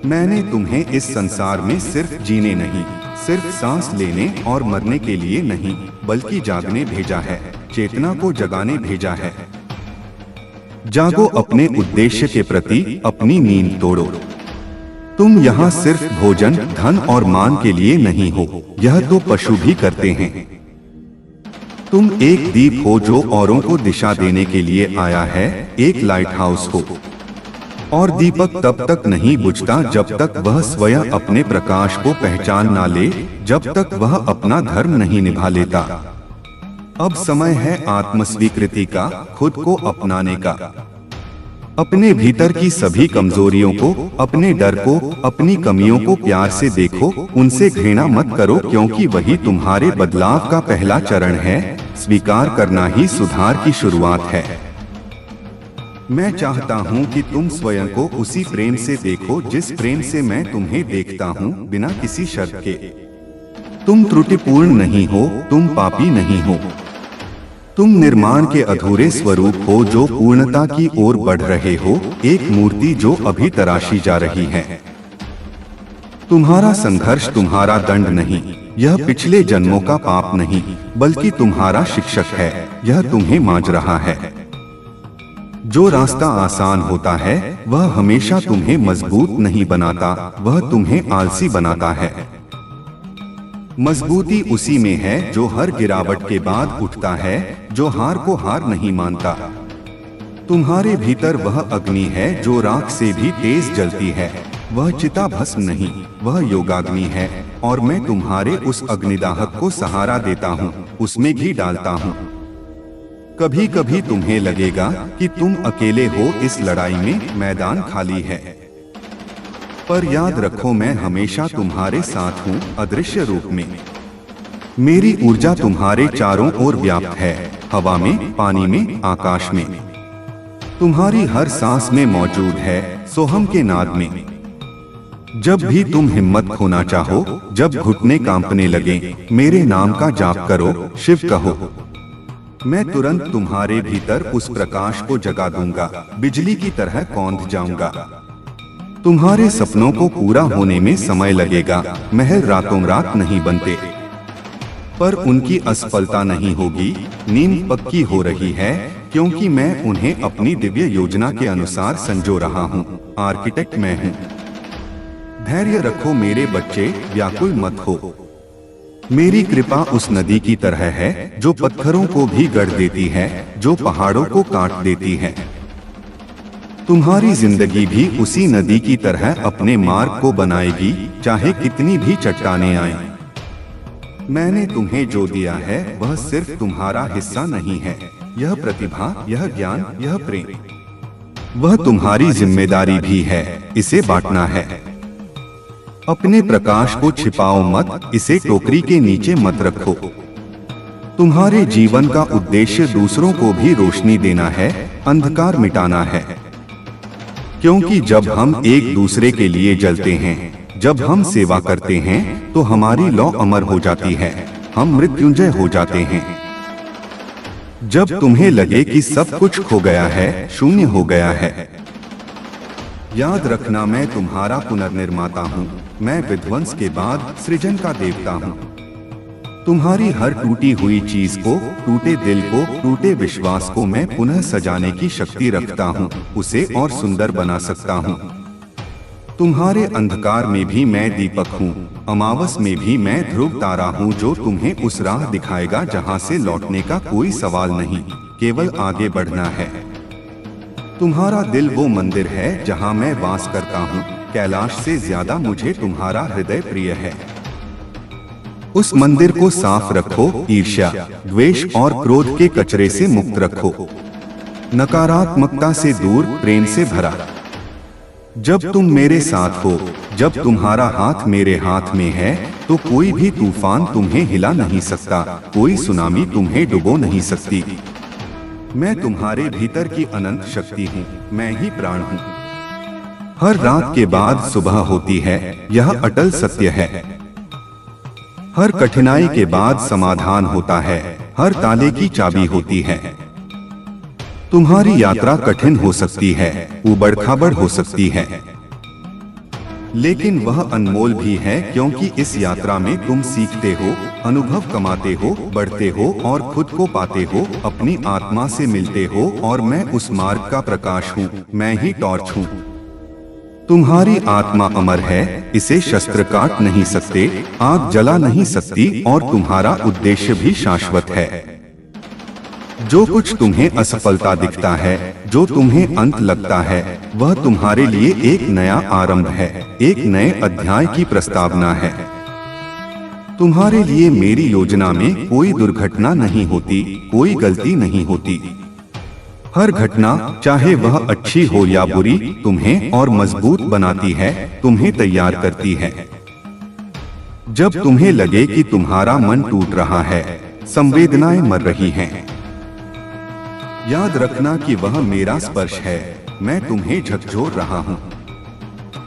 मैंने तुम्हें इस संसार में सिर्फ जीने नहीं, सिर्फ सांस लेने और मरने के लिए नहीं, बल्कि जागने भेजा है, चेतना को जगाने भेजा है। जागो, अपने उद्देश्य के प्रति अपनी नींद तोड़ो। तुम यहाँ सिर्फ भोजन, धन और मान के लिए नहीं हो, यह तो पशु भी करते हैं। तुम एक दीप हो जो औरों को दिशा देने के लिए आया है, एक लाइट हाउस हो। और दीपक तब तक नहीं बुझता जब तक वह स्वयं अपने प्रकाश को पहचान ना ले, जब तक वह अपना धर्म नहीं निभा लेता। अब समय है आत्मस्वीकृति का, खुद को अपनाने का। अपने भीतर की सभी कमजोरियों को, अपने डर को, अपनी कमियों को प्यार से देखो, उनसे घृणा मत करो, क्योंकि वही तुम्हारे बदलाव का पहला चरण है। स्वीकार करना ही सुधार की शुरुआत है। मैं चाहता हूँ कि तुम स्वयं को उसी प्रेम से देखो जिस प्रेम से मैं तुम्हें देखता हूँ, बिना किसी शर्त के। तुम त्रुटिपूर्ण नहीं हो, तुम पापी नहीं हो, तुम निर्माण के अधूरे स्वरूप हो जो पूर्णता की ओर बढ़ रहे हो, एक मूर्ति जो अभी तराशी जा रही है। तुम्हारा संघर्ष तुम्हारा दंड नहीं, यह पिछले जन्मों का पाप नहीं, बल्कि तुम्हारा शिक्षक है, यह तुम्हें मांझ रहा है। जो रास्ता आसान होता है वह हमेशा तुम्हें मजबूत नहीं बनाता, वह तुम्हें आलसी बनाता है। मजबूती उसी में है जो हर गिरावट के बाद उठता है, जो हार को हार नहीं मानता। तुम्हारे भीतर वह अग्नि है जो राख से भी तेज जलती है, वह चिता भस्म नहीं, वह योगाग्नि है, और मैं तुम्हारे उस अग्निदाहक को सहारा देता हूँ, उसमें घी डालता हूँ। कभी कभी तुम्हें लगेगा कि तुम अकेले हो इस लड़ाई में, मैदान खाली है, पर याद रखो मैं हमेशा तुम्हारे साथ हूँ, अदृश्य रूप में। मेरी ऊर्जा तुम्हारे चारों ओर व्याप्त है, हवा में, पानी में, आकाश में। तुम्हारी हर सांस में मौजूद है, सोहम के नाद में। जब भी तुम हिम्मत खोना चाहो, जब घुटने कांपने लगे, मेरे नाम का जाप करो, शिव कहो। मैं तुरंत तुम्हारे भीतर उस प्रकाश को जगा दूंगा, बिजली की तरह कौंध जाऊंगा। तुम्हारे सपनों को पूरा होने में समय लगेगा, महल रातों रात नहीं बनते, पर उनकी असफलता नहीं होगी। नींद पक्की हो रही है, क्योंकि मैं उन्हें अपनी दिव्य योजना के अनुसार संजो रहा हूँ। आर्किटेक्ट मैं हूँ। धैर्य रखो मेरे बच्चे, व्याकुल मत हो। मेरी कृपा उस नदी की तरह है जो पत्थरों को भी गढ़ देती है, जो पहाड़ों को काट देती है। तुम्हारी जिंदगी भी उसी नदी की तरह अपने मार्ग को बनाएगी, चाहे कितनी भी चट्टानें आएं। मैंने तुम्हें जो दिया है वह सिर्फ तुम्हारा हिस्सा नहीं है, यह प्रतिभा, यह ज्ञान, यह प्रेम। वह तुम्हारी जिम्मेदारी भी है, इसे बांटना है। अपने प्रकाश को छिपाओ मत, इसे टोकरी के नीचे मत रखो। तुम्हारे जीवन का उद्देश्य दूसरों को भी रोशनी देना है, अंधकार मिटाना है। क्योंकि जब हम एक दूसरे के लिए जलते हैं, जब हम सेवा करते हैं, तो हमारी लौ अमर हो जाती है, हम मृत्युंजय हो जाते हैं। जब तुम्हें लगे कि सब कुछ खो गया है, शून्य हो गया है, याद रखना मैं तुम्हारा पुनर्निर्माता हूँ। मैं विध्वंस के बाद सृजन का देवता हूँ। तुम्हारी हर टूटी हुई चीज को, टूटे दिल को, टूटे विश्वास को मैं पुनः सजाने की शक्ति रखता हूँ, उसे और सुंदर बना सकता हूँ। तुम्हारे अंधकार में भी मैं दीपक हूँ, अमावस में भी मैं ध्रुव तारा हूँ जो तुम्हें उस राह दिखाएगा जहाँ से लौटने का कोई सवाल नहीं, केवल आगे बढ़ना है। तुम्हारा दिल वो मंदिर है जहाँ मैं वास करता हूँ, कैलाश से ज्यादा मुझे तुम्हारा हृदय प्रिय है। उस मंदिर को साफ रखो, ईर्ष्या, द्वेष और क्रोध के कचरे से मुक्त रखो, नकारात्मकता से दूर, प्रेम से भरा। जब तुम मेरे साथ हो, जब तुम्हारा हाथ मेरे हाथ में है, तो कोई भी तूफान तुम्हें हिला नहीं सकता, कोई सुनामी तुम्हें डुबो नहीं सकती। मैं तुम्हारे भीतर की अनंत शक्ति हूँ, मैं ही प्राण हूँ। हर रात के बाद सुबह होती है, यह अटल सत्य है। हर कठिनाई के बाद समाधान होता है, हर ताले की चाबी होती है। तुम्हारी यात्रा कठिन हो सकती है, उबड़-खाबड़ हो सकती है, लेकिन वह अनमोल भी है, क्योंकि इस यात्रा में तुम सीखते हो, अनुभव कमाते हो, बढ़ते हो और खुद को पाते हो, अपनी आत्मा से मिलते हो। और मैं उस मार्ग का प्रकाश हूँ, मैं ही टॉर्च हूँ। तुम्हारी आत्मा अमर है, इसे शस्त्र काट नहीं सकते, आग जला नहीं सकती और तुम्हारा उद्देश्य भी शाश्वत है। जो कुछ तुम्हें असफलता दिखता है, जो तुम्हें अंत लगता है, वह तुम्हारे लिए एक नया आरंभ है, एक नए अध्याय की प्रस्तावना है। तुम्हारे लिए मेरी योजना में कोई दुर्घटना नहीं होती, कोई गलती नहीं होती। हर घटना, चाहे वह अच्छी हो या बुरी, तुम्हें और मजबूत बनाती है, तुम्हें तैयार करती है। जब तुम्हें लगे कि तुम्हारा मन टूट रहा है, संवेदनाएं मर रही हैं, याद रखना कि वह मेरा स्पर्श है, मैं तुम्हें झकझोर रहा हूँ।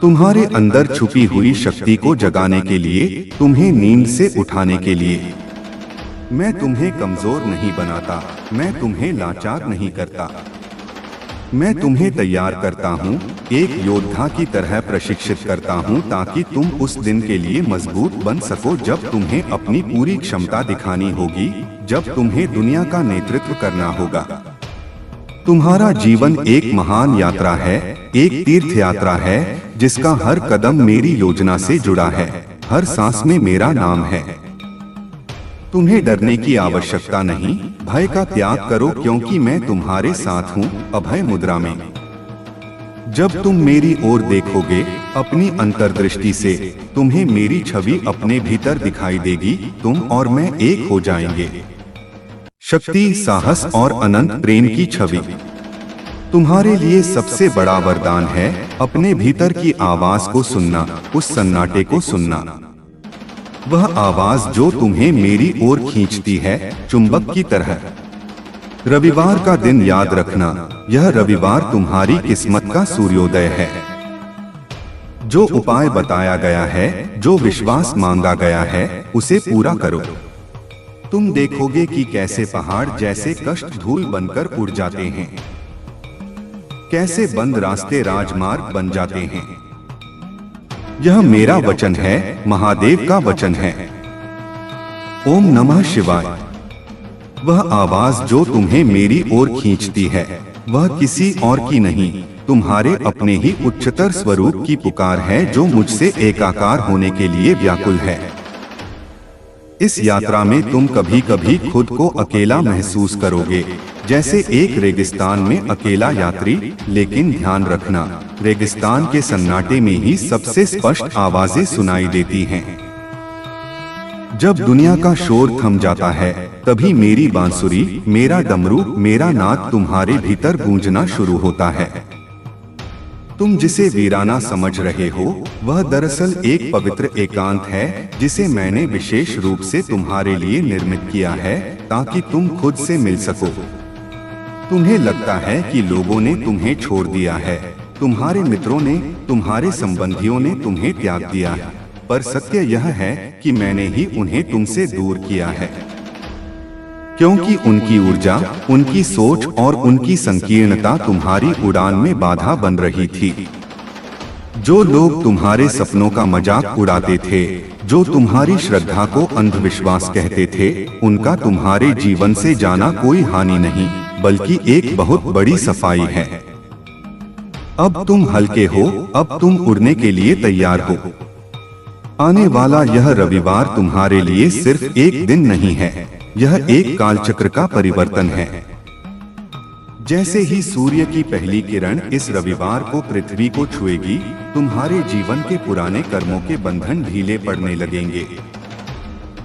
तुम्हारे अंदर छुपी हुई शक्ति को जगाने के लिए, तुम्हें नींद से उठाने के लिए। मैं तुम्हें कमजोर नहीं बनाता, मैं तुम्हें लाचार नहीं करता। मैं तुम्हें तैयार करता हूँ, एक योद्धा की तरह प्रशिक्षित करता हूँ, ताकि तुम उस दिन के लिए मजबूत बन सको जब तुम्हें अपनी पूरी क्षमता दिखानी होगी, जब तुम्हें दुनिया का नेतृत्व करना होगा। तुम्हारा जीवन एक महान यात्रा है, एक तीर्थ यात्रा है, जिसका हर कदम मेरी योजना से जुड़ा है, हर सांस में मेरा नाम है। तुम्हें डरने की आवश्यकता नहीं, भय का त्याग करो, क्योंकि मैं तुम्हारे साथ हूँ, अभय मुद्रा में। जब तुम मेरी ओर देखोगे अपनी अंतर्दृष्टि से, तुम्हें मेरी छवि अपने भीतर दिखाई देगी, तुम और मैं एक हो जाएंगे। शक्ति, साहस और अनंत प्रेम की छवि। तुम्हारे लिए सबसे बड़ा वरदान है अपने भीतर की आवाज को सुनना, उस सन्नाटे को सुनना। वह आवाज जो तुम्हें मेरी ओर खींचती है, चुंबक की तरह। रविवार का दिन याद रखना, यह रविवार तुम्हारी किस्मत का सूर्योदय है। जो उपाय बताया गया है, जो विश्वास मांगा गया है, उसे पूरा करो। तुम देखोगे कि कैसे पहाड़ जैसे कष्ट धूल बनकर उड़ जाते हैं, कैसे बंद रास्ते राजमार्ग बन जाते हैं। यह मेरा वचन है, महादेव का वचन है। ओम नमः शिवाय। वह आवाज जो तुम्हें मेरी ओर खींचती है, वह किसी और की नहीं, तुम्हारे अपने ही उच्चतर स्वरूप की पुकार है, जो मुझसे एकाकार होने के लिए व्याकुल है। इस यात्रा में तुम कभी कभी खुद को अकेला महसूस करोगे, जैसे एक रेगिस्तान में अकेला यात्री, लेकिन ध्यान रखना, रेगिस्तान के सन्नाटे में ही सबसे स्पष्ट आवाजें सुनाई देती हैं। जब दुनिया का शोर थम जाता है, तभी मेरी बांसुरी, मेरा डमरू, मेरा नाद तुम्हारे भीतर गूंजना शुरू होता है। तुम जिसे वीराना समझ रहे हो, वह दरअसल एक पवित्र एकांत है, जिसे मैंने विशेष रूप से तुम्हारे लिए निर्मित किया है, ताकि तुम खुद से मिल सको। तुम्हें लगता है कि लोगों ने तुम्हें छोड़ दिया है, तुम्हारे मित्रों ने, तुम्हारे संबंधियों ने तुम्हें त्याग दिया है, पर सत्य यह है कि मैंने ही उन्हें तुमसे दूर किया है, क्योंकि उनकी ऊर्जा, उनकी सोच और उनकी संकीर्णता तुम्हारी उड़ान में बाधा बन रही थी। जो लोग तुम्हारे सपनों का मजाक उड़ाते थे, जो तुम्हारी श्रद्धा को अंधविश्वास कहते थे, उनका तुम्हारे जीवन से जाना कोई हानि नहीं, बल्कि एक बहुत बड़ी सफाई है। अब तुम हल्के हो, अब तुम उड़ने के लिए तैयार हो। आने वाला यह रविवार तुम्हारे लिए सिर्फ एक दिन नहीं है, यह एक कालचक्र का परिवर्तन है। जैसे ही सूर्य की पहली किरण इस रविवार को पृथ्वी को छुएगी, तुम्हारे जीवन के पुराने कर्मों के बंधन ढीले पड़ने लगेंगे।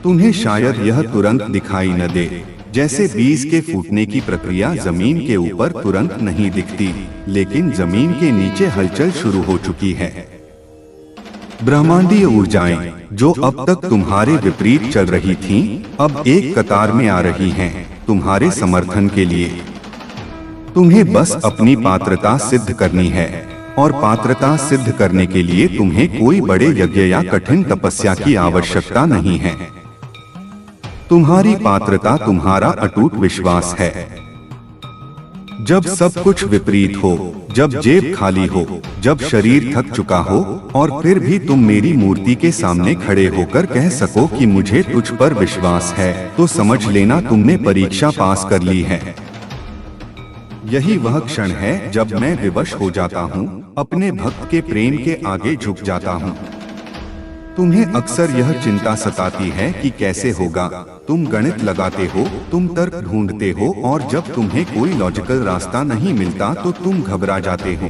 तुम्हें शायद यह तुरंत दिखाई न दे, जैसे बीज के फूटने की प्रक्रिया जमीन के ऊपर तुरंत नहीं दिखती, लेकिन जमीन के नीचे हलचल शुरू हो चुकी है। ब्रह्मांडीय ऊर्जाएं जो अब तक तुम्हारे विपरीत चल रही थीं, अब एक कतार में आ रही हैं, तुम्हारे समर्थन के लिए। तुम्हें बस अपनी पात्रता सिद्ध करनी है, और पात्रता सिद्ध करने के लिए तुम्हें कोई बड़े यज्ञ या कठिन तपस्या की आवश्यकता नहीं है। तुम्हारी पात्रता तुम्हारा अटूट विश्वास है। जब सब कुछ विपरीत हो, जब जेब खाली हो, जब शरीर थक चुका हो, और फिर भी तुम मेरी मूर्ति के सामने खड़े होकर कह सको कि मुझे तुझ पर विश्वास है, तो समझ लेना तुमने परीक्षा पास कर ली है। यही वह क्षण है जब मैं विवश हो जाता हूँ, अपने भक्त के प्रेम के आगे झुक जाता हूँ। तुम्हें अक्सर यह चिंता सताती है कि कैसे होगा। तुम गणित लगाते हो, तुम तर्क ढूंढते हो, और जब तुम्हें कोई लॉजिकल रास्ता नहीं मिलता तो तुम घबरा जाते हो।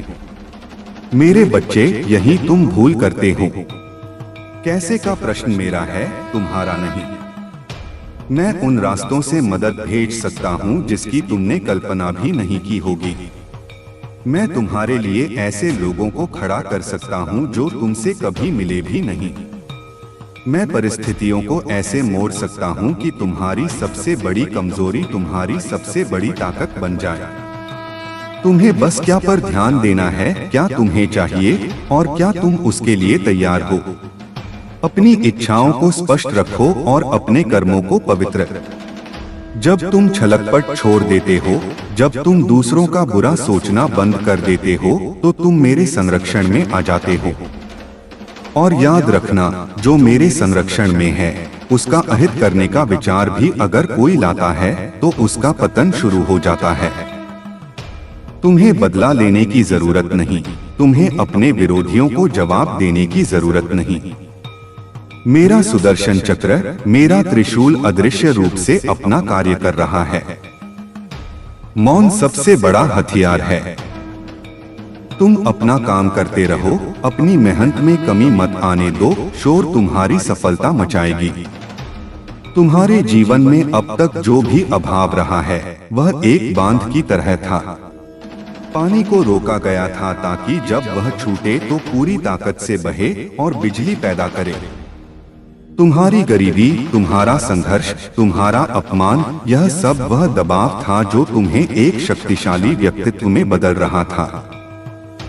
मेरे बच्चे, यही तुम भूल करते हो। कैसे का प्रश्न मेरा है, तुम्हारा नहीं। मैं उन रास्तों से मदद भेज सकता हूँ जिसकी तुमने कल्पना भी नहीं की होगी। मैं तुम्हारे लिए ऐसे लोगों को खड़ा कर सकता हूँ जो तुमसे कभी मिले भी नहीं। मैं परिस्थितियों को ऐसे मोड़ सकता हूँ कि तुम्हारी सबसे बड़ी कमजोरी तुम्हारी सबसे बड़ी ताकत बन जाए। तुम्हें बस क्या पर ध्यान देना है, क्या तुम्हें चाहिए और क्या तुम उसके लिए तैयार हो। अपनी इच्छाओं को स्पष्ट रखो और अपने कर्मों को पवित्र। जब तुम छलकपट छोड़ देते हो, जब तुम दूसरों का बुरा सोचना बंद कर देते हो, तो तुम मेरे संरक्षण में आ जाते हो। और याद रखना, जो मेरे संरक्षण में है, उसका अहित करने का विचार भी अगर कोई लाता है तो उसका पतन शुरू हो जाता है। तुम्हें बदला लेने की जरूरत नहीं, तुम्हें अपने विरोधियों को जवाब देने की जरूरत नहीं। मेरा सुदर्शन चक्र, मेरा त्रिशूल अदृश्य रूप से अपना कार्य कर रहा है। मौन सबसे बड़ा हथियार है। तुम अपना काम करते रहो, अपनी मेहनत में कमी मत आने दो, शोर तुम्हारी सफलता मचाएगी। तुम्हारे जीवन में अब तक जो भी अभाव रहा है, वह एक बांध की तरह था। पानी को रोका गया था ताकि जब वह छूटे तो पूरी ताकत से बहे और बिजली पैदा करे। तुम्हारी गरीबी, तुम्हारा संघर्ष, तुम्हारा अपमान, यह सब वह दबाव था जो तुम्हें एक शक्तिशाली व्यक्तित्व में बदल रहा था।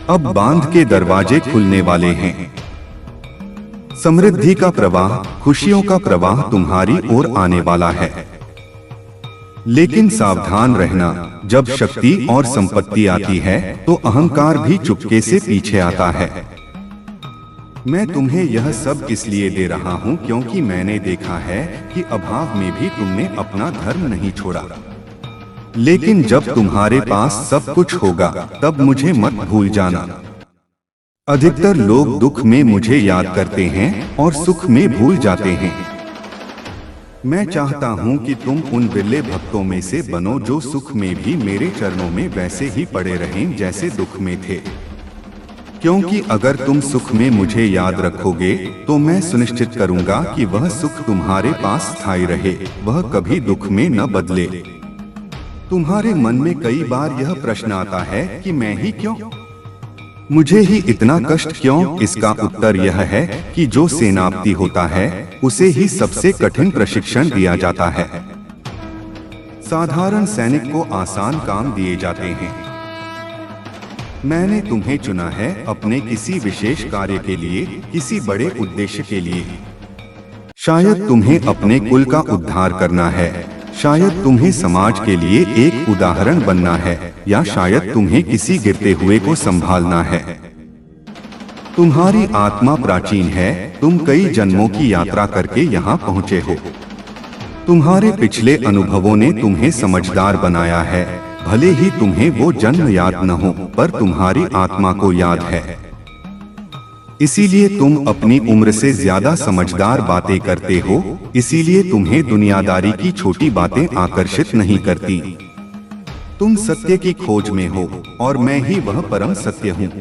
अब बांध के दरवाजे खुलने वाले हैं। समृद्धि का प्रवाह, खुशियों का प्रवाह तुम्हारी ओर आने वाला है। लेकिन सावधान रहना, जब शक्ति और संपत्ति आती है तो अहंकार भी चुपके से पीछे आता है। मैं तुम्हें यह सब इसलिए दे रहा हूँ क्योंकि मैंने देखा है कि अभाव में भी तुमने अपना धर्म नहीं छोड़ा। लेकिन जब तुम्हारे पास सब कुछ होगा तब मुझे मत भूल जाना। अधिकतर लोग दुख में मुझे याद करते हैं और सुख में भूल जाते हैं। मैं चाहता हूँ कि तुम उन बिरले भक्तों में से बनो जो सुख में भी मेरे चरणों में वैसे ही पड़े रहें जैसे दुख में थे। क्योंकि अगर तुम सुख में मुझे याद रखोगे तो मैं सुनिश्चित करूंगा कि वह सुख तुम्हारे पास स्थायी रहे, वह कभी दुख में न बदले। तुम्हारे मन में कई बार यह प्रश्न आता है कि मैं ही क्यों, मुझे ही इतना कष्ट क्यों? इसका उत्तर यह है कि जो सेनापति होता है उसे ही सबसे कठिन प्रशिक्षण दिया जाता है। साधारण सैनिक को आसान काम दिए जाते हैं। मैंने तुम्हें चुना है अपने किसी विशेष कार्य के लिए, किसी बड़े उद्देश्य के लिए। शायद तुम्हें अपने कुल का उद्धार करना है, शायद तुम्हें समाज के लिए एक उदाहरण बनना है, या शायद तुम्हें किसी गिरते हुए को संभालना है। तुम्हारी आत्मा प्राचीन है, तुम कई जन्मों की यात्रा करके यहाँ पहुँचे हो। तुम्हारे पिछले अनुभवों ने तुम्हें समझदार बनाया है। भले ही तुम्हें वो जन्म याद न हो, पर तुम्हारी आत्मा को याद है। इसीलिए तुम अपनी उम्र से ज्यादा समझदार बातें करते हो। इसीलिए तुम्हें दुनियादारी की छोटी बातें आकर्षित नहीं करती। तुम सत्य की खोज में हो और मैं ही वह परम सत्य हूँ।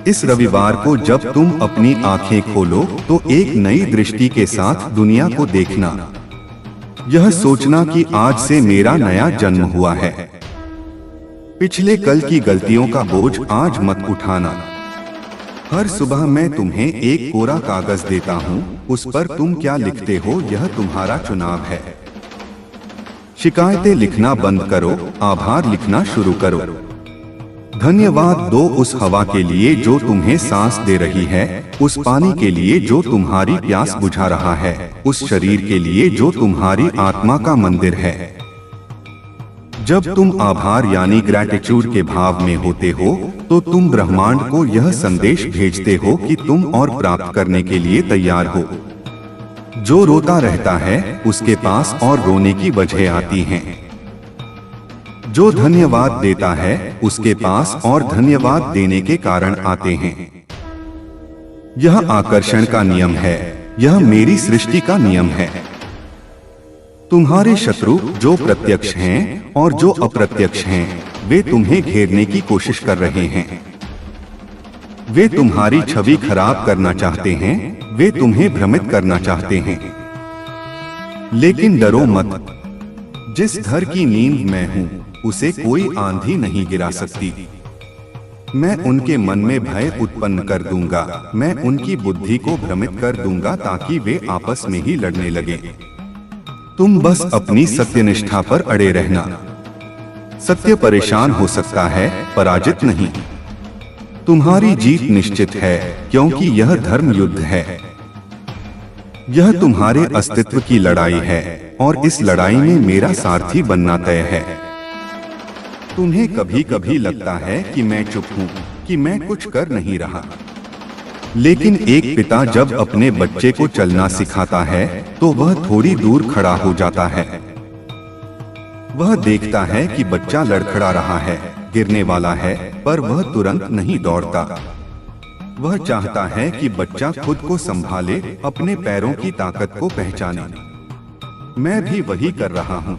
इस रविवार को जब तुम अपनी आंखें खोलो तो एक नई दृष्टि के साथ दुनिया को देखना। यह सोचना कि आज से मेरा नया जन्म हुआ है। पिछले कल की गलतियों का बोझ आज मत उठाना। हर सुबह मैं तुम्हें एक कोरा कागज देता हूँ, उस पर तुम क्या लिखते हो यह तुम्हारा चुनाव है। शिकायतें लिखना बंद करो, आभार लिखना शुरू करो। धन्यवाद दो उस हवा के लिए जो तुम्हें सांस दे रही है, उस पानी के लिए जो तुम्हारी प्यास बुझा रहा है, उस शरीर के लिए जो तुम्हारी आत्मा का मंदिर है। जब तुम आभार यानी ग्रैटिट्यूड के भाव में होते हो तो तुम ब्रह्मांड को यह संदेश भेजते हो कि तुम और प्राप्त करने के लिए तैयार हो। जो रोता रहता है उसके पास और रोने की वजह आती हैं। जो धन्यवाद देता है उसके पास और धन्यवाद देने के कारण आते हैं। यह आकर्षण का नियम है, यह मेरी सृष्टि का नियम है। तुम्हारे शत्रु जो प्रत्यक्ष हैं और जो अप्रत्यक्ष हैं, वे तुम्हें घेरने की कोशिश कर रहे हैं। वे तुम्हारी छवि खराब करना चाहते हैं, वे तुम्हें भ्रमित करना चाहते हैं। लेकिन डरो मत, जिस घर की नींद मैं हूँ उसे कोई आंधी नहीं गिरा सकती। मैं उनके मन में भय उत्पन्न कर दूंगा, मैं उनकी बुद्धि को भ्रमित कर दूंगा ताकि वे आपस में ही लड़ने लगे। तुम बस अपनी सत्यनिष्ठा पर अड़े रहना। सत्य परेशान हो सकता है, पराजित नहीं। तुम्हारी जीत निश्चित है क्योंकि यह धर्म युद्ध है। यह तुम्हारे अस्तित्व की लड़ाई है और इस लड़ाई में मेरा सारथी बनना तय है। तुम्हें कभी कभी लगता है कि मैं चुप हूँ, कि मैं कुछ कर नहीं रहा। लेकिन एक पिता जब अपने बच्चे को चलना सिखाता है तो वह थोड़ी दूर खड़ा हो जाता है। वह देखता है कि बच्चा लड़खड़ा रहा है, गिरने वाला है, पर वह तुरंत नहीं दौड़ता। वह चाहता है कि बच्चा खुद को संभाले, अपने पैरों की ताकत को पहचाने। मैं भी वही कर रहा हूँ।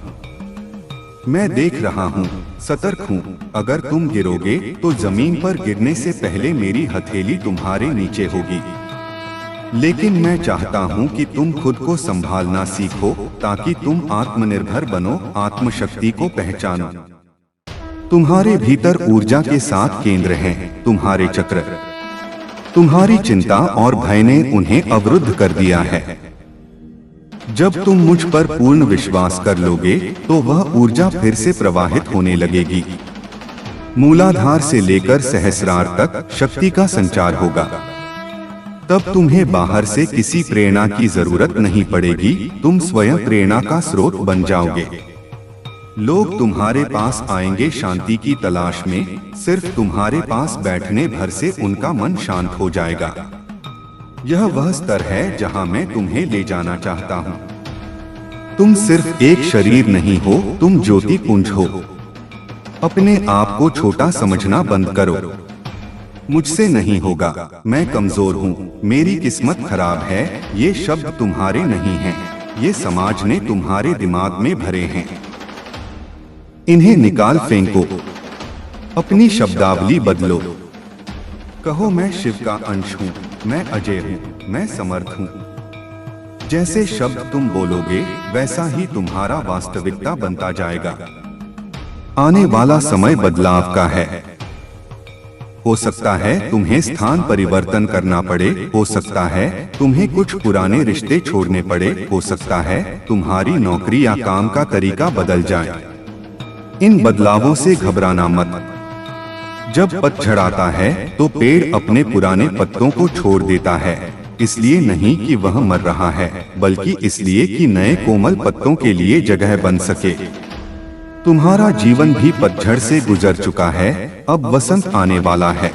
मैं देख रहा हूँ, सतर्क हूँ। अगर तुम गिरोगे तो जमीन पर गिरने से पहले मेरी हथेली तुम्हारे नीचे होगी। लेकिन मैं चाहता हूँ कि तुम खुद को संभालना सीखो ताकि तुम आत्मनिर्भर बनो, आत्मशक्ति को पहचानो। तुम्हारे भीतर ऊर्जा के 7 केंद्र हैं, तुम्हारे चक्र। तुम्हारी चिंता और भय ने उन्हें अवरुद्ध कर दिया है। जब तुम मुझ पर पूर्ण विश्वास कर लोगे तो वह ऊर्जा फिर से प्रवाहित होने लगेगी। मूलाधार से लेकर सहस्रार तक शक्ति का संचार होगा। तब तुम्हें बाहर से किसी प्रेरणा की जरूरत नहीं पड़ेगी, तुम स्वयं प्रेरणा का स्रोत बन जाओगे। लोग तुम्हारे पास आएंगे शांति की तलाश में, सिर्फ तुम्हारे पास बैठने भर से उनका मन शांत हो जाएगा। यह वह स्तर है जहां मैं तुम्हें ले जाना चाहता हूं। तुम सिर्फ एक शरीर नहीं हो, तुम ज्योति पुंज हो। अपने आप को छोटा समझना बंद करो। मुझसे नहीं होगा, मैं कमजोर हूँ, मेरी किस्मत खराब है, ये शब्द तुम्हारे नहीं हैं, ये समाज ने तुम्हारे दिमाग में भरे हैं। इन्हें निकाल फेंको, अपनी शब्दावली बदलो। कहो मैं शिव का अंश हूँ, मैं अजय हूँ, मैं समर्थ हूँ। जैसे शब्द तुम बोलोगे वैसा ही तुम्हारा वास्तविकता बनता जाएगा। आने वाला समय बदलाव का है। हो सकता है तुम्हें स्थान परिवर्तन करना पड़े, हो सकता है तुम्हें कुछ पुराने रिश्ते छोड़ने पड़े, हो सकता है तुम्हारी नौकरी या काम का तरीका बदल जाए। इन बदलावों से घबराना मत। जब पतझड़ आता है तो पेड़ अपने पुराने पत्तों को छोड़ देता है, इसलिए नहीं कि वह मर रहा है, बल्कि इसलिए कि नए कोमल पत्तों के लिए जगह बन सके। तुम्हारा जीवन भी पतझड़ से गुजर चुका है, अब वसंत आने वाला है।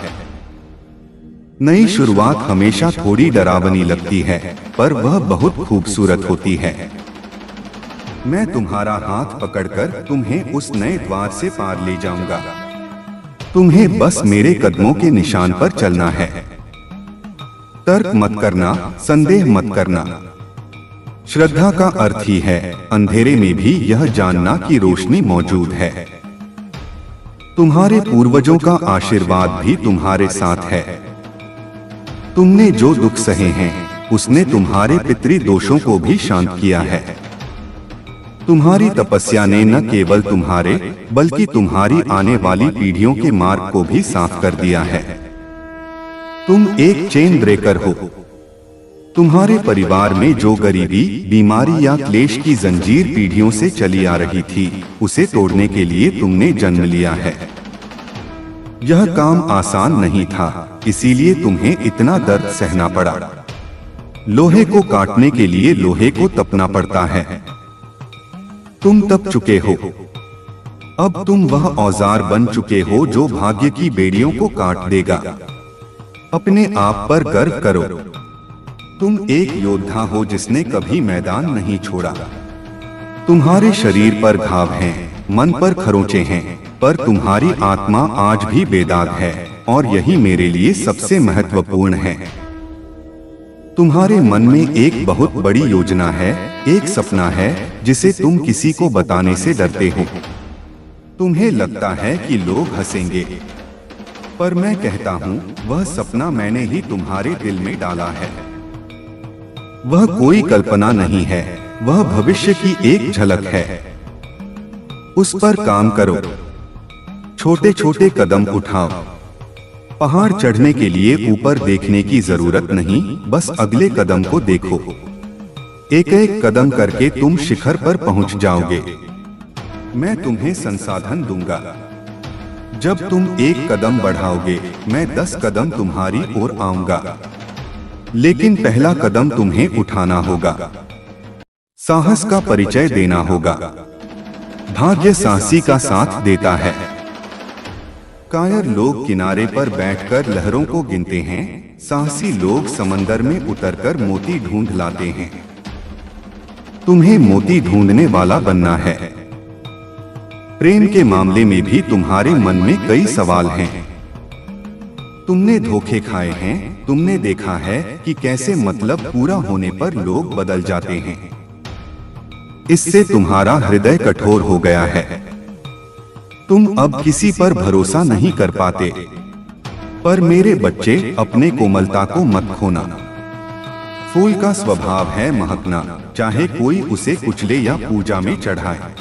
नई शुरुआत हमेशा थोड़ी डरावनी लगती है, पर वह बहुत खूबसूरत होती है। मैं तुम्हारा हाथ पकड़कर तुम्हें उस नए द्वार से पार ले जाऊंगा। तुम्हें बस मेरे कदमों के निशान पर चलना है। तर्क मत करना, संदेह मत करना। श्रद्धा का अर्थ ही है अंधेरे में भी यह जानना कि रोशनी मौजूद है। तुम्हारे पूर्वजों का आशीर्वाद भी तुम्हारे साथ है। तुमने जो दुख सहे हैं, उसने तुम्हारे पितृदोषों को भी शांत किया है। तुम्हारी तपस्या ने न केवल तुम्हारे बल्कि तुम्हारी आने वाली पीढ़ियों के मार्ग को भी साफ कर दिया है। तुम एक चेन ब्रेकर हो। तुम्हारे परिवार में जो गरीबी, बीमारी या क्लेश की जंजीर पीढ़ियों से चली आ रही थी, उसे तोड़ने के लिए तुमने जन्म लिया है। यह काम आसान नहीं था, इसीलिए तुम्हें इतना दर्द सहना पड़ा। लोहे को काटने के लिए लोहे को तपना पड़ता है। तुम तप चुके हो। अब तुम वह औजार बन चुके हो जो भाग्य की बेड़ियों को काट देगा। अपने आप पर गर्व करो। तुम एक योद्धा हो जिसने कभी मैदान नहीं छोड़ा। तुम्हारे शरीर पर घाव हैं, मन पर खरोंचे हैं, पर तुम्हारी आत्मा आज भी बेदाग है, और यही मेरे लिए सबसे महत्वपूर्ण है। तुम्हारे मन में एक बहुत बड़ी योजना है, एक सपना है जिसे तुम किसी को बताने से डरते हो। तुम्हें लगता है कि लोग हंसेंगे, पर मैं कहता हूँ वह सपना मैंने ही तुम्हारे दिल में डाला है। वह कोई कल्पना नहीं है, वह भविष्य की एक झलक है। उस पर काम करो। छोटे छोटे कदम उठाओ। पहाड़ चढ़ने के लिए ऊपर देखने की जरूरत नहीं, बस अगले कदम को देखो। एक एक कदम करके तुम शिखर पर पहुंच जाओगे। मैं तुम्हें संसाधन दूंगा। जब तुम एक कदम बढ़ाओगे, मैं 10 कदम तुम्हारी ओर आऊंगा। लेकिन पहला कदम तुम्हें उठाना होगा। साहस का परिचय देना होगा। भाग्य साहसी का साथ देता है। कायर लोग किनारे पर बैठकर लहरों को गिनते हैं, साहसी लोग समंदर में उतरकर मोती ढूंढ लाते हैं। तुम्हें मोती ढूंढने वाला बनना है। प्रेम के मामले में भी तुम्हारे मन में कई सवाल हैं। तुमने धोखे खाए हैं, तुमने देखा है कि कैसे मतलब पूरा होने पर लोग बदल जाते हैं। इससे तुम्हारा हृदय कठोर हो गया है। तुम अब किसी पर भरोसा नहीं कर पाते। पर मेरे बच्चे, अपने कोमलता को मत खोना। फूल का स्वभाव है महकना, चाहे कोई उसे कुचले या पूजा में चढ़ाए।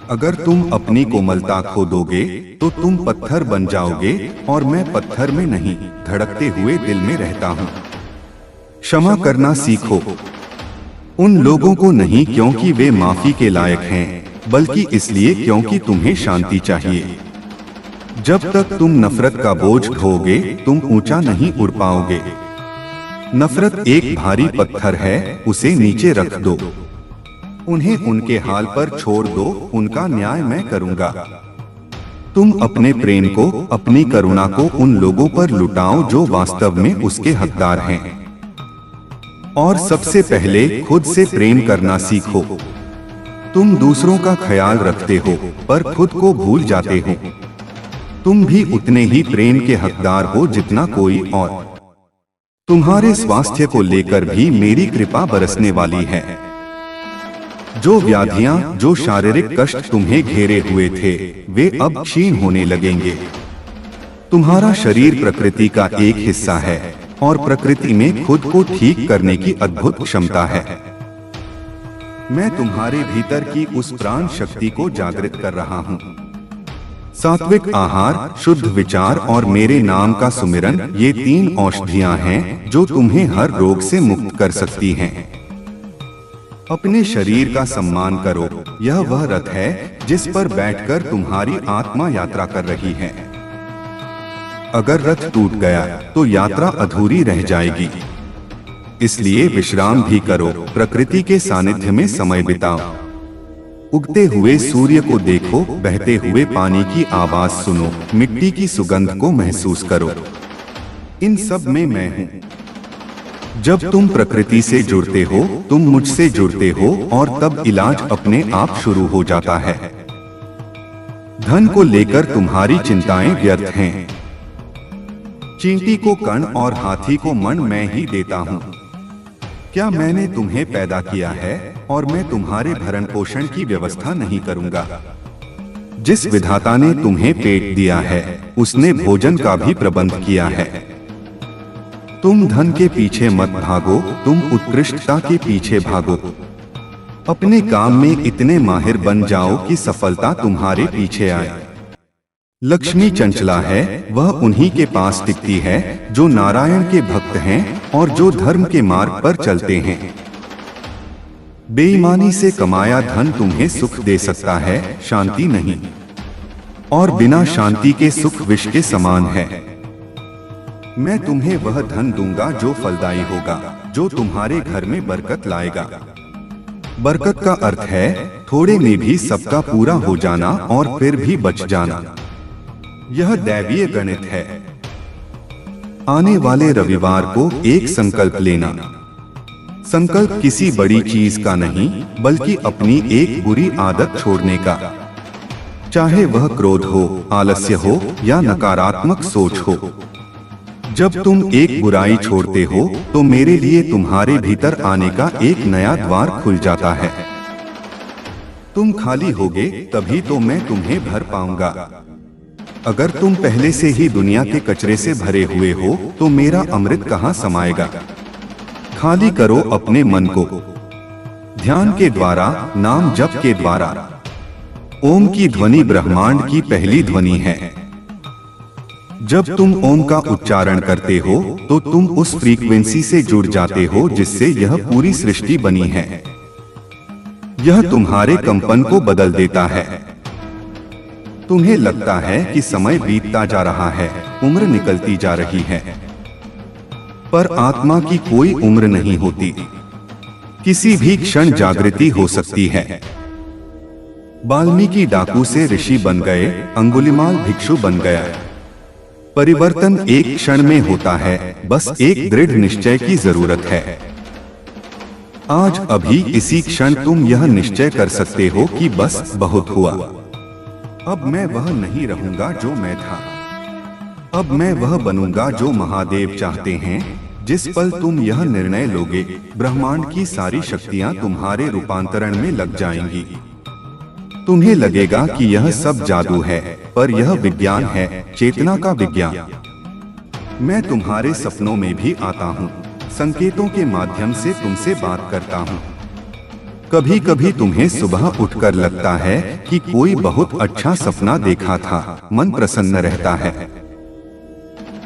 अगर तुम अपनी कोमलता खो दोगे, तो तुम पत्थर बन जाओगे, और मैं पत्थर में नहीं, धड़कते हुए दिल में रहता हूँ। क्षमा करना सीखो। उन लोगों को नहीं क्योंकि वे माफी के लायक हैं, बल्कि इसलिए क्योंकि तुम्हें शांति चाहिए। जब तक तुम नफरत का बोझ ढोओगे, तुम ऊंचा नहीं उड़ पाओगे। नफरत एक भारी पत्थर है, उसे नीचे रख दो। उन्हें उनके हाल पर छोड़ दो, उनका न्याय मैं करूंगा। तुम अपने प्रेम को, अपनी करुणा को उन लोगों पर लुटाओ जो वास्तव में उसके हकदार हैं। और सबसे पहले खुद से प्रेम करना सीखो। तुम दूसरों का ख्याल रखते हो, पर खुद को भूल जाते हो। तुम भी उतने ही प्रेम के हकदार हो जितना कोई और। तुम्हारे स्वास्थ्य को लेकर भी मेरी कृपा बरसने वाली है। जो व्याधियां, जो शारीरिक कष्ट तुम्हें घेरे हुए थे, वे अब क्षीण होने लगेंगे। तुम्हारा शरीर प्रकृति का एक हिस्सा है, और प्रकृति में खुद को ठीक करने की अद्भुत क्षमता है। मैं तुम्हारे भीतर की उस प्राण शक्ति को जागृत कर रहा हूँ। सात्विक आहार, शुद्ध विचार और मेरे नाम का सुमिरन, ये 3 औषधियाँ हैं जो तुम्हें हर रोग से मुक्त कर सकती हैं। अपने शरीर का सम्मान करो। यह वह रथ है जिस पर बैठकर तुम्हारी आत्मा यात्रा कर रही है। अगर रथ टूट गया तो यात्रा अधूरी रह जाएगी। इसलिए विश्राम भी करो, प्रकृति के सानिध्य में समय बिताओ। उगते हुए सूर्य को देखो, बहते हुए पानी की आवाज सुनो, मिट्टी की सुगंध को महसूस करो। इन सब में मैं हूँ। जब तुम प्रकृति से जुड़ते हो, तुम मुझसे जुड़ते हो और तब इलाज अपने आप शुरू हो जाता है। धन को लेकर तुम्हारी चिंताएं व्यर्थ हैं। चींटी को कण और हाथी को मन मैं ही देता हूँ। क्या मैंने तुम्हें पैदा किया है और मैं तुम्हारे भरण पोषण की व्यवस्था नहीं करूँगा? जिस विधाता ने तुम्हें पेट दिया है, उसने भोजन का भी प्रबंध किया है। तुम धन के पीछे मत भागो, तुम उत्कृष्टता के पीछे भागो। अपने काम में इतने माहिर बन जाओ कि सफलता तुम्हारे पीछे आए। लक्ष्मी चंचला है, वह उन्हीं के पास टिकती है जो नारायण के भक्त हैं और जो धर्म के मार्ग पर चलते हैं। बेईमानी से कमाया धन तुम्हें सुख दे सकता है, शांति नहीं। और बिना शांति के सुख विष के समान है। मैं तुम्हें वह धन दूंगा जो फलदायी होगा, जो तुम्हारे घर में बरकत लाएगा। बरकत का अर्थ है थोड़े में भी सबका पूरा हो जाना और फिर भी बच जाना। यह दैवीय गणित है। आने वाले रविवार को एक संकल्प लेना। संकल्प किसी बड़ी चीज का नहीं, बल्कि अपनी एक बुरी आदत छोड़ने का। चाहे वह क्रोध हो, आलस्य हो या नकारात्मक सोच हो। जब तुम एक बुराई छोड़ते हो तो मेरे लिए तुम्हारे भीतर आने का एक नया द्वार खुल जाता है। तुम खाली होगे तभी तो मैं तुम्हें भर पाऊंगा। अगर तुम पहले से ही दुनिया के कचरे से भरे हुए हो तो मेरा अमृत कहाँ समाएगा? खाली करो अपने मन को ध्यान के द्वारा, नाम जप के द्वारा। ओम की ध्वनि ब्रह्मांड की पहली ध्वनि है। जब तुम ओम का उच्चारण करते हो तो तुम उस फ्रीक्वेंसी से जुड़ जाते हो जिससे यह पूरी सृष्टि बनी है। यह तुम्हारे कंपन को बदल देता है। तुम्हें लगता है कि समय बीतता जा रहा है, उम्र निकलती जा रही है, पर आत्मा की कोई उम्र नहीं होती। किसी भी क्षण जागृति हो सकती है। वाल्मीकि डाकू से ऋषि बन गए, अंगुलिमाल भिक्षु बन गया। परिवर्तन एक क्षण में होता है, बस एक दृढ़ निश्चय की जरूरत है। आज अभी इसी क्षण तुम यह निश्चय कर सकते हो कि बस बहुत हुआ। अब मैं वह नहीं रहूंगा जो मैं था। अब मैं वह बनूंगा जो महादेव चाहते हैं। जिस पल तुम यह निर्णय लोगे, ब्रह्मांड की सारी शक्तियां तुम्हारे रूपांतरण में लग जाएंगी। तुम्हें लगेगा कि यह सब जादू है, पर यह विज्ञान है, चेतना का विज्ञान। मैं तुम्हारे सपनों में भी आता हूँ, संकेतों के माध्यम से तुमसे बात करता हूँ। कभी कभी तुम्हें सुबह उठकर लगता है कि कोई बहुत अच्छा सपना देखा था, मन प्रसन्न रहता है।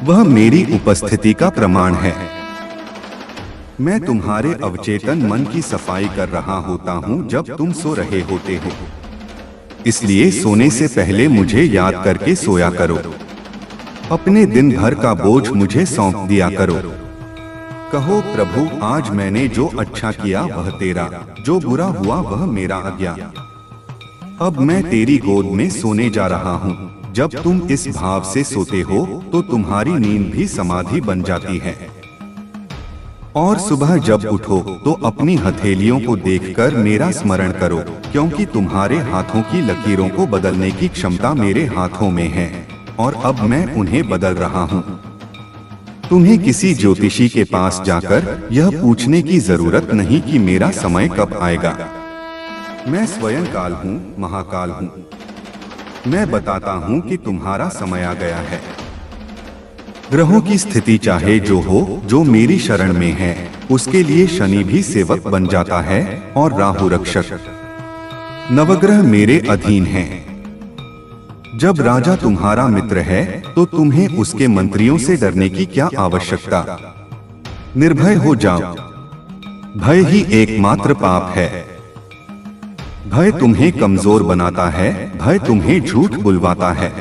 वह मेरी उपस्थिति का प्रमाण है। मैं तुम्हारे अवचेतन मन की सफाई कर रहा होता हूँ जब तुम सो रहे होते हो। इसलिए सोने से पहले मुझे याद करके सोया करो। अपने दिन भर का बोझ मुझे सौंप दिया करो। कहो, प्रभु आज मैंने जो अच्छा किया वह तेरा, जो बुरा हुआ वह मेरा अज्ञान। अब मैं तेरी गोद में सोने जा रहा हूँ। जब तुम इस भाव से सोते हो तो तुम्हारी नींद भी समाधि बन जाती है। और सुबह जब उठो तो अपनी हथेलियों को देखकर मेरा स्मरण करो, क्योंकि तुम्हारे हाथों की लकीरों को बदलने की क्षमता मेरे हाथों में है और अब मैं उन्हें बदल रहा हूँ। तुम्हें किसी ज्योतिषी के पास जाकर यह पूछने की जरूरत नहीं कि मेरा समय कब आएगा। मैं स्वयं काल हूँ, महाकाल हूँ। मैं बताता हूँ कि तुम्हारा समय आ गया है। ग्रहों की स्थिति चाहे जो हो, जो मेरी शरण में है, उसके लिए शनि भी सेवक बन जाता है और राहु रक्षक। नवग्रह मेरे अधीन हैं। जब राजा तुम्हारा मित्र है तो तुम्हें उसके मंत्रियों से डरने की क्या आवश्यकता? निर्भय हो जाओ। भय ही एकमात्र पाप है। भय तुम्हें कमजोर बनाता है, भय तुम्हें झूठ बुलवाता है।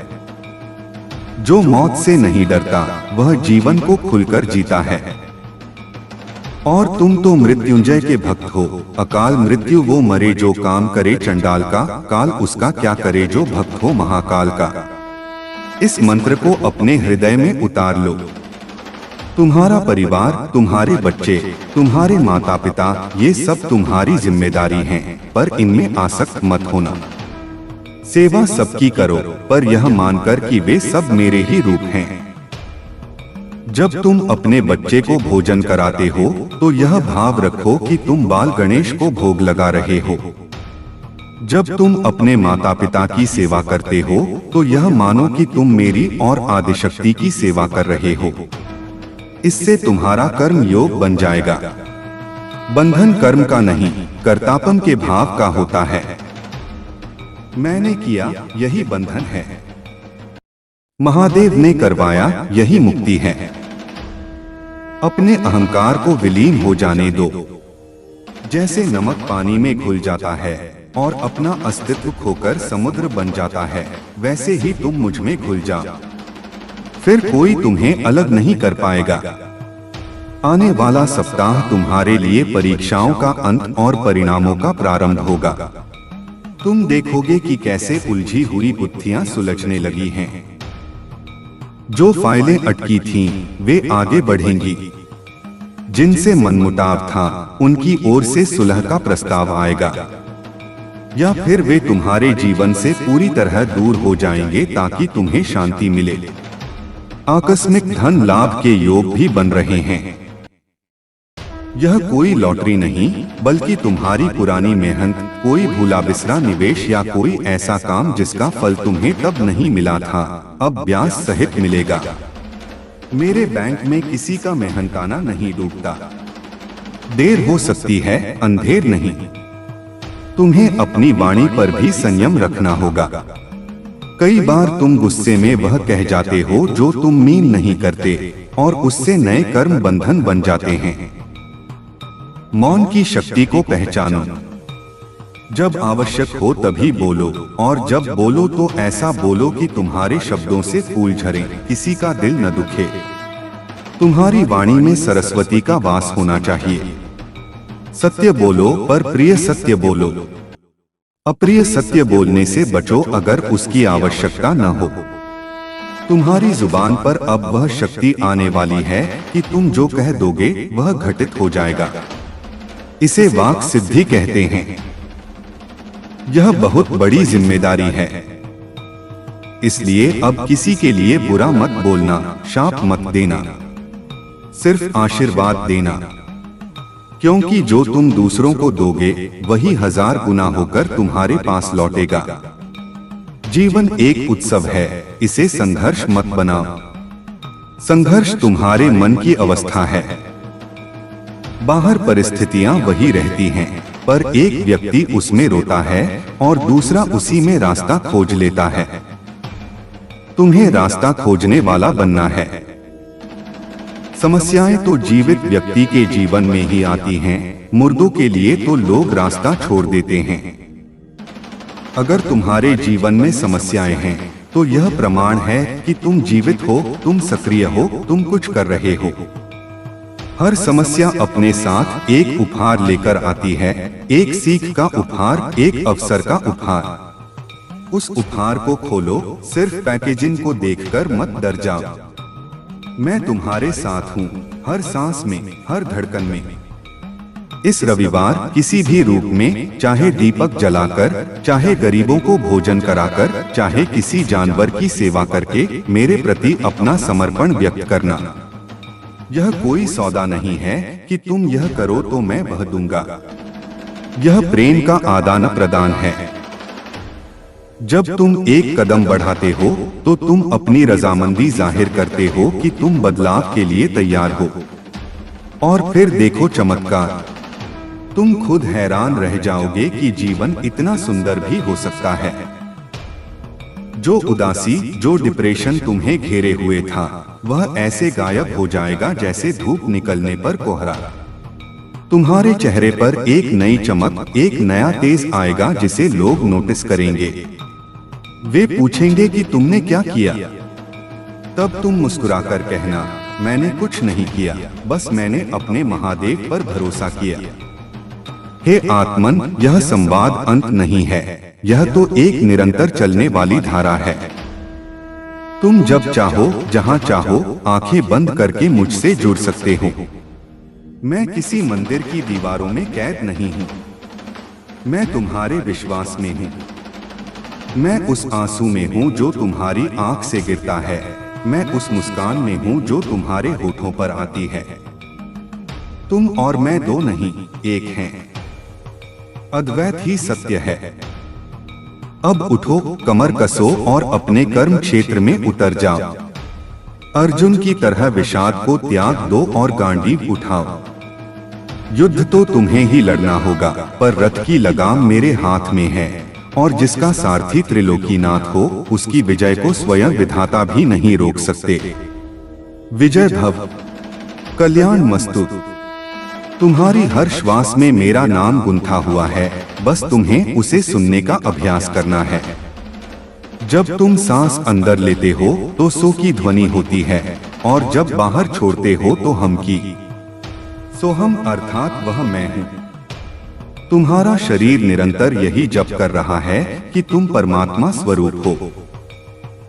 जो मौत से नहीं डरता वह जीवन को खुलकर जीता है। और तुम तो मृत्युंजय के भक्त हो। अकाल मृत्यु वो मरे जो काम करे चंडाल का, काल उसका क्या करे जो भक्त हो महाकाल का। इस मंत्र को अपने हृदय में उतार लो। तुम्हारा परिवार, तुम्हारे बच्चे, तुम्हारे माता पिता, ये सब तुम्हारी जिम्मेदारी हैं, पर इनमें आसक्त मत होना। सेवा सबकी करो, पर यह मानकर कि वे सब मेरे ही रूप हैं। जब तुम अपने बच्चे को भोजन कराते हो तो यह भाव रखो कि तुम बाल गणेश को भोग लगा रहे हो। जब तुम अपने माता पिता की सेवा करते हो तो यह मानो कि तुम मेरी और आदिशक्ति की सेवा कर रहे हो। इससे तुम्हारा कर्म योग बन जाएगा। बंधन कर्म का नहीं, कर्तापन के भाव का होता है। मैंने किया, यही बंधन है। महादेव ने करवाया, यही मुक्ति है। अपने अहंकार को विलीन हो जाने दो। जैसे नमक पानी में घुल जाता है और अपना अस्तित्व खोकर समुद्र बन जाता है, वैसे ही तुम मुझ में घुल जाओ। फिर कोई तुम्हें अलग नहीं कर पाएगा। आने वाला सप्ताह तुम्हारे लिए परीक्षाओं का अंत और परिणामों का प्रारंभ होगा। तुम देखोगे कि कैसे उलझी हुई बुद्धियां सुलझने लगी हैं। जो फाइलें अटकी थीं, वे आगे बढ़ेंगी। जिनसे मनमुटाव था, उनकी ओर से सुलह का प्रस्ताव आएगा, या फिर वे तुम्हारे जीवन से पूरी तरह दूर हो जाएंगे ताकि तुम्हें शांति मिले। आकस्मिक धन लाभ के योग भी बन रहे हैं। यह कोई लॉटरी नहीं, बल्कि तुम्हारी पुरानी मेहनत, कोई भूला बिसरा निवेश या कोई ऐसा काम जिसका फल तुम्हें तब नहीं मिला था, अब ब्याज सहित मिलेगा। मेरे बैंक में किसी का मेहनताना नहीं डूबता। देर हो सकती है, अंधेर नहीं। तुम्हें अपनी वाणी पर भी संयम रखना होगा। कई बार तुम गुस्से में वह कह जाते हो जो तुम मीन नहीं करते, और उससे नए कर्म बंधन बन जाते हैं। मौन की शक्ति को पहचानो। जब आवश्यक हो तभी बोलो, और जब बोलो तो ऐसा बोलो कि तुम्हारे शब्दों से फूल झरे, किसी का दिल न दुखे। तुम्हारी वाणी में सरस्वती का वास होना चाहिए। सत्य बोलो, पर प्रिय सत्य बोलो। अप्रिय सत्य बोलने से बचो अगर उसकी आवश्यकता न हो। तुम्हारी जुबान पर अब वह शक्ति आने वाली है कि तुम जो कह दोगे वह घटित हो जाएगा। इसे वाक सिद्धि कहते हैं। यह बहुत बड़ी जिम्मेदारी है। इसलिए अब किसी के लिए बुरा मत बोलना, शाप मत देना, सिर्फ आशीर्वाद देना। क्योंकि जो तुम दूसरों को दोगे वही 1000 गुना होकर तुम्हारे पास लौटेगा। जीवन एक उत्सव है, इसे संघर्ष मत बनाओ। संघर्ष तुम्हारे मन की अवस्था है। बाहर परिस्थितियां वही रहती हैं, पर एक व्यक्ति उसमें रोता है और दूसरा उसी में रास्ता खोज लेता है। तुम्हें रास्ता खोजने वाला बनना है। समस्याएं तो जीवित व्यक्ति के जीवन में ही आती हैं, मुर्दों के लिए तो लोग रास्ता छोड़ देते हैं। अगर तुम्हारे जीवन में समस्याएं हैं, तो यह प्रमाण है कि तुम जीवित हो, तुम सक्रिय हो, तुम कुछ कर रहे हो। हर समस्या अपने साथ एक उपहार लेकर आती है, एक सीख का उपहार, एक अवसर का उपहार। उस उपहार को खोलो, सिर्फ पैकेजिंग को देखकर मत डर जाओ। मैं तुम्हारे साथ हूँ, हर सांस में, हर धड़कन में। इस रविवार किसी भी रूप में, चाहे दीपक जलाकर, चाहे गरीबों को भोजन कराकर, चाहे किसी जानवर की सेवा करके मेरे प्रति अपना समर्पण व्यक्त करना। यह कोई सौदा नहीं है कि तुम यह करो तो मैं वह दूंगा। यह प्रेम का आदान प्रदान है। जब तुम एक कदम बढ़ाते हो तो तुम अपनी रजामंदी जाहिर करते हो कि तुम बदलाव के लिए तैयार हो। और फिर देखो चमत्कार, तुम खुद हैरान रह जाओगे कि जीवन इतना सुंदर भी हो सकता है। जो उदासी, जो डिप्रेशन तुम्हें घेरे हुए था, वह ऐसे गायब हो जाएगा जैसे धूप निकलने पर कोहरा। तुम्हारे चेहरे पर एक नई चमक, एक नया तेज आएगा जिसे लोग नोटिस करेंगे। वे पूछेंगे कि तुमने क्या किया। तब तुम मुस्कुराकर कहना, मैंने कुछ नहीं किया, बस मैंने अपने महादेव पर भरोसा किया। हे आत्मन, यह संवाद अंत नहीं है, यह तो एक निरंतर चलने वाली धारा है। तुम जब चाहो जहां चाहो आंखें बंद करके मुझसे जुड़ सकते हो। मैं किसी मंदिर की दीवारों में कैद नहीं हूं। मैं तुम्हारे विश्वास में हूं। मैं उस आंसू में हूं जो तुम्हारी आंख से गिरता है। मैं उस मुस्कान में हूं जो तुम्हारे होठों पर आती है। तुम और मैं दो नहीं, एक हैं। अद्वैत ही सत्य है। अब उठो, कमर कसो और अपने कर्म क्षेत्र में उतर जाओ। अर्जुन की तरह विषाद को त्याग दो और गांडीव उठाओ। युद्ध तो तुम्हें ही लड़ना होगा, पर रथ की लगाम मेरे हाथ में है, और जिसका सारथी त्रिलोकीनाथ हो उसकी विजय को स्वयं विधाता भी नहीं रोक सकते। विजय भव, कल्याण मस्तु। तुम्हारी हर श्वास में मेरा नाम गुंथा हुआ है, बस तुम्हें उसे सुनने का अभ्यास करना है। जब तुम सांस अंदर लेते हो तो सो की ध्वनि होती है, और जब बाहर छोड़ते हो तो हम की। सोहम अर्थात वह मैं हूँ। तुम्हारा शरीर निरंतर यही जप कर रहा है कि तुम परमात्मा स्वरूप हो।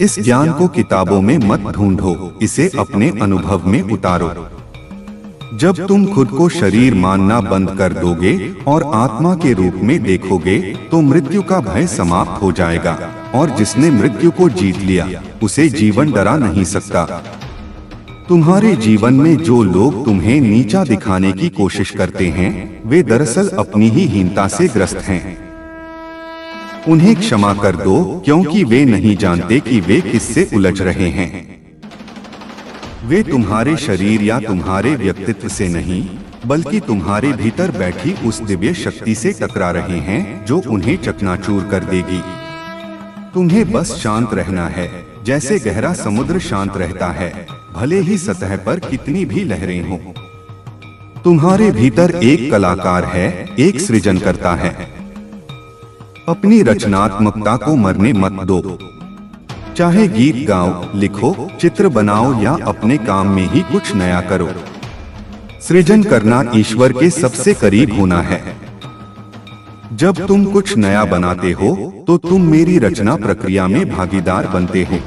इस ज्ञान को किताबों में मत ढूंढो, इसे अपने अनुभव में उतारो। जब तुम खुद को शरीर मानना बंद कर दोगे और आत्मा के रूप में देखोगे तो मृत्यु का भय समाप्त हो जाएगा, और जिसने मृत्यु को जीत लिया उसे जीवन डरा नहीं सकता। तुम्हारे जीवन में जो लोग तुम्हें नीचा दिखाने की कोशिश करते हैं वे दरअसल अपनी ही हीनता से ग्रस्त हैं। उन्हें क्षमा कर दो, क्योंकि वे नहीं जानते कि वे किससे उलझ रहे हैं। वे तुम्हारे शरीर या तुम्हारे व्यक्तित्व से नहीं, बल्कि तुम्हारे भीतर बैठी उस दिव्य शक्ति से टकरा रहे हैं जो उन्हें चकनाचूर कर देगी। तुम्हें बस शांत रहना है, जैसे गहरा समुद्र शांत रहता है, भले ही सतह पर कितनी भी लहरें हों। तुम्हारे भीतर एक कलाकार है, एक सृजनकर्ता है। अपनी रचनात्मकता को मरने मत दो। चाहे गीत गाओ, लिखो, चित्र बनाओ या अपने काम में ही कुछ नया करो। सृजन करना ईश्वर के सबसे करीब होना है। जब तुम कुछ नया बनाते हो तो तुम मेरी रचना प्रक्रिया में भागीदार बनते हो।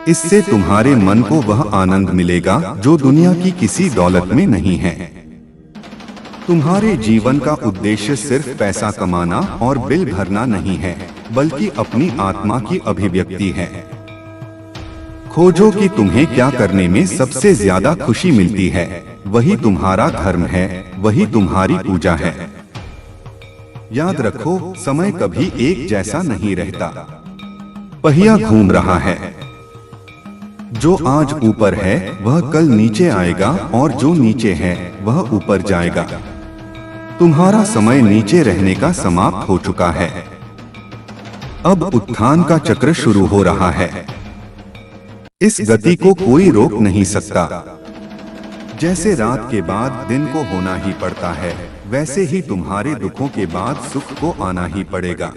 इससे तुम्हारे मन को वह आनंद मिलेगा जो दुनिया की किसी दौलत में नहीं है। तुम्हारे जीवन का उद्देश्य सिर्फ पैसा कमाना और बिल भरना नहीं है, बल्कि अपनी आत्मा की अभिव्यक्ति है। खोजो कि तुम्हें क्या करने में सबसे ज्यादा खुशी मिलती है। वही तुम्हारा धर्म है, वही तुम्हारी पूजा है। याद रखो, समय कभी एक जैसा नहीं रहता। पहिया घूम रहा है। जो आज ऊपर है वह कल नीचे आएगा, और जो नीचे है वह ऊपर जाएगा। तुम्हारा समय नीचे रहने का समाप्त हो चुका है। अब उत्थान का चक्र शुरू हो रहा है। इस गति को कोई रोक नहीं सकता। जैसे रात के बाद दिन को होना ही पड़ता है, वैसे ही तुम्हारे दुखों के बाद सुख को आना ही पड़ेगा।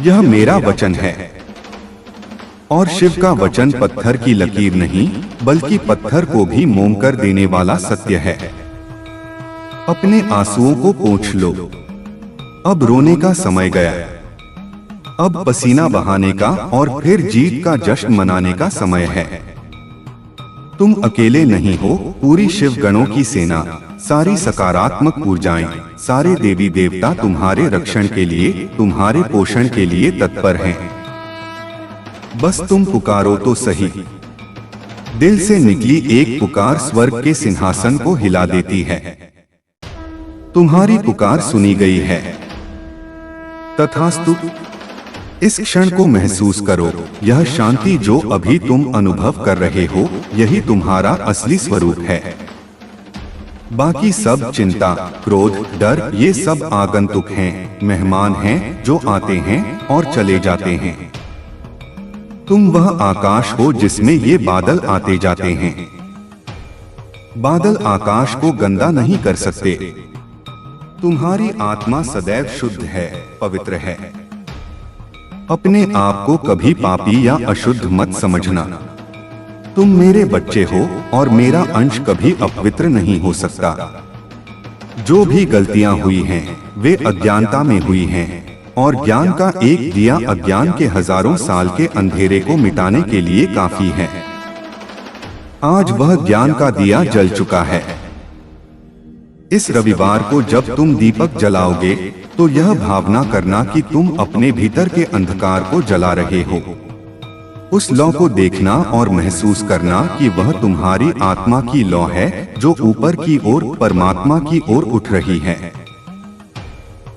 यह मेरा वचन है। और शिव का वचन पत्थर की लकीर नहीं, बल्कि पत्थर को भी मोम कर देने वाला सत्य है। अपने आंसुओं को पोंछ लो। अब रोने का समय गया। अब पसीना बहाने का और फिर जीत का जश्न मनाने का समय है। तुम अकेले नहीं हो, पूरी शिव गणों की सेना, सारी सकारात्मक ऊर्जाएं, सारे देवी देवता तुम्हारे रक्षण के लिए, तुम्हारे पोषण के लिए तत्पर हैं। बस तुम पुकारो तो सही। दिल से निकली एक पुकार स्वर्ग के सिंहासन को हिला देती है। तुम्हारी पुकार सुनी गई है। तथास्तु। इस क्षण को महसूस करो। यह शांति जो अभी तुम अनुभव कर रहे हो, यही तुम्हारा असली स्वरूप है। बाकी सब चिंता, क्रोध, डर, ये सब आगंतुक हैं, मेहमान हैं जो आते हैं और चले जाते हैं। तुम वह आकाश हो जिसमें ये बादल आते जाते हैं। बादल आकाश को गंदा नहीं कर सकते। तुम्हारी आत्मा सदैव शुद्ध है, पवित्र है। अपने आप को कभी पापी या अशुद्ध मत समझना। तुम मेरे बच्चे हो और मेरा अंश कभी अपवित्र नहीं हो सकता। जो भी गलतियां हुई हैं, वे अज्ञानता में हुई हैं। और ज्ञान का एक दिया अज्ञान के हजारों साल के अंधेरे को मिटाने के लिए काफी है। आज वह ज्ञान का दिया जल चुका है। इस रविवार को जब तुम दीपक जलाओगे तो यह भावना करना कि तुम अपने भीतर के अंधकार को जला रहे हो। उस लौ को देखना और महसूस करना कि वह तुम्हारी आत्मा की लौ है जो ऊपर की ओर परमात्मा की ओर उठ रही है।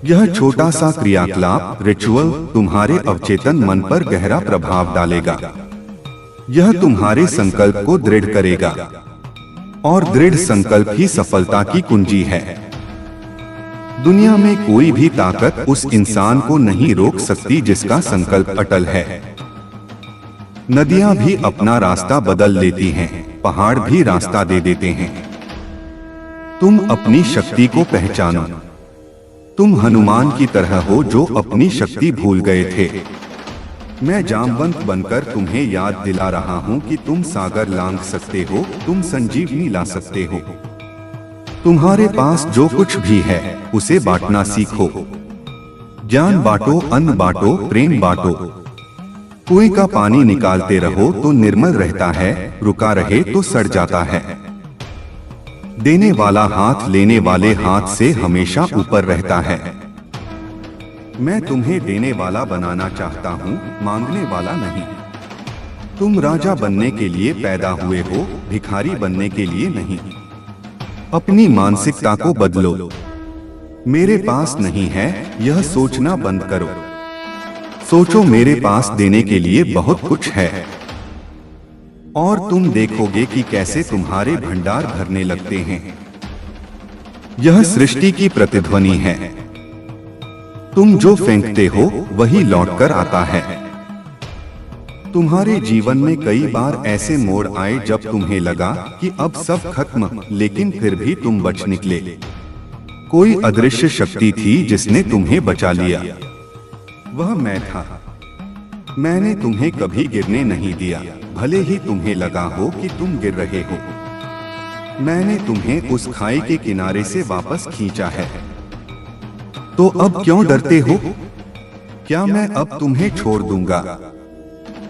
यह छोटा सा क्रियाकलाप रिचुअल तुम्हारे अवचेतन मन पर गहरा प्रभाव डालेगा। यह तुम्हारे संकल्प को दृढ़ करेगा और दृढ़ संकल्प ही सफलता की कुंजी है। दुनिया में कोई भी ताकत उस इंसान को नहीं रोक सकती जिसका संकल्प अटल है। नदियां भी अपना रास्ता बदल लेती हैं, पहाड़ भी रास्ता दे देते हैं। तुम अपनी शक्ति को पहचानो। तुम हनुमान की तरह हो जो अपनी शक्ति भूल गए थे। मैं जामवंत बनकर तुम्हें याद दिला रहा हूँ कि तुम सागर लांघ सकते हो, तुम संजीवनी ला सकते हो। तुम्हारे पास जो कुछ भी है उसे बांटना सीखो। ज्ञान बांटो, अन्न बांटो, प्रेम बांटो। कुएं का पानी निकालते रहो तो निर्मल रहता है, रुका रहे तो सड़ जाता है। देने वाला हाथ लेने वाले हाथ से हमेशा ऊपर रहता है। मैं तुम्हें देने वाला बनाना चाहता हूँ, मांगने वाला नहीं। तुम राजा बनने के लिए पैदा हुए हो, भिखारी बनने के लिए नहीं। अपनी मानसिकता को बदलो। मेरे पास नहीं है यह सोचना बंद करो। सोचो मेरे पास देने के लिए बहुत कुछ है, और तुम देखोगे कि कैसे तुम्हारे भंडार भरने लगते हैं। यह सृष्टि की प्रतिध्वनि है। तुम जो फेंकते हो वही लौटकर आता है। तुम्हारे जीवन में कई बार ऐसे मोड़ आए जब तुम्हें लगा कि अब सब खत्म, लेकिन फिर भी तुम बच निकले। कोई अदृश्य शक्ति थी जिसने तुम्हें बचा लिया। वह मैं था। मैंने तुम्हें कभी गिरने नहीं दिया, भले ही तुम्हें लगा हो कि तुम गिर रहे हो। मैंने तुम्हें उस खाई के किनारे से वापस खींचा है। तो अब क्यों डरते हो? क्या मैं अब तुम्हें छोड़ दूंगा?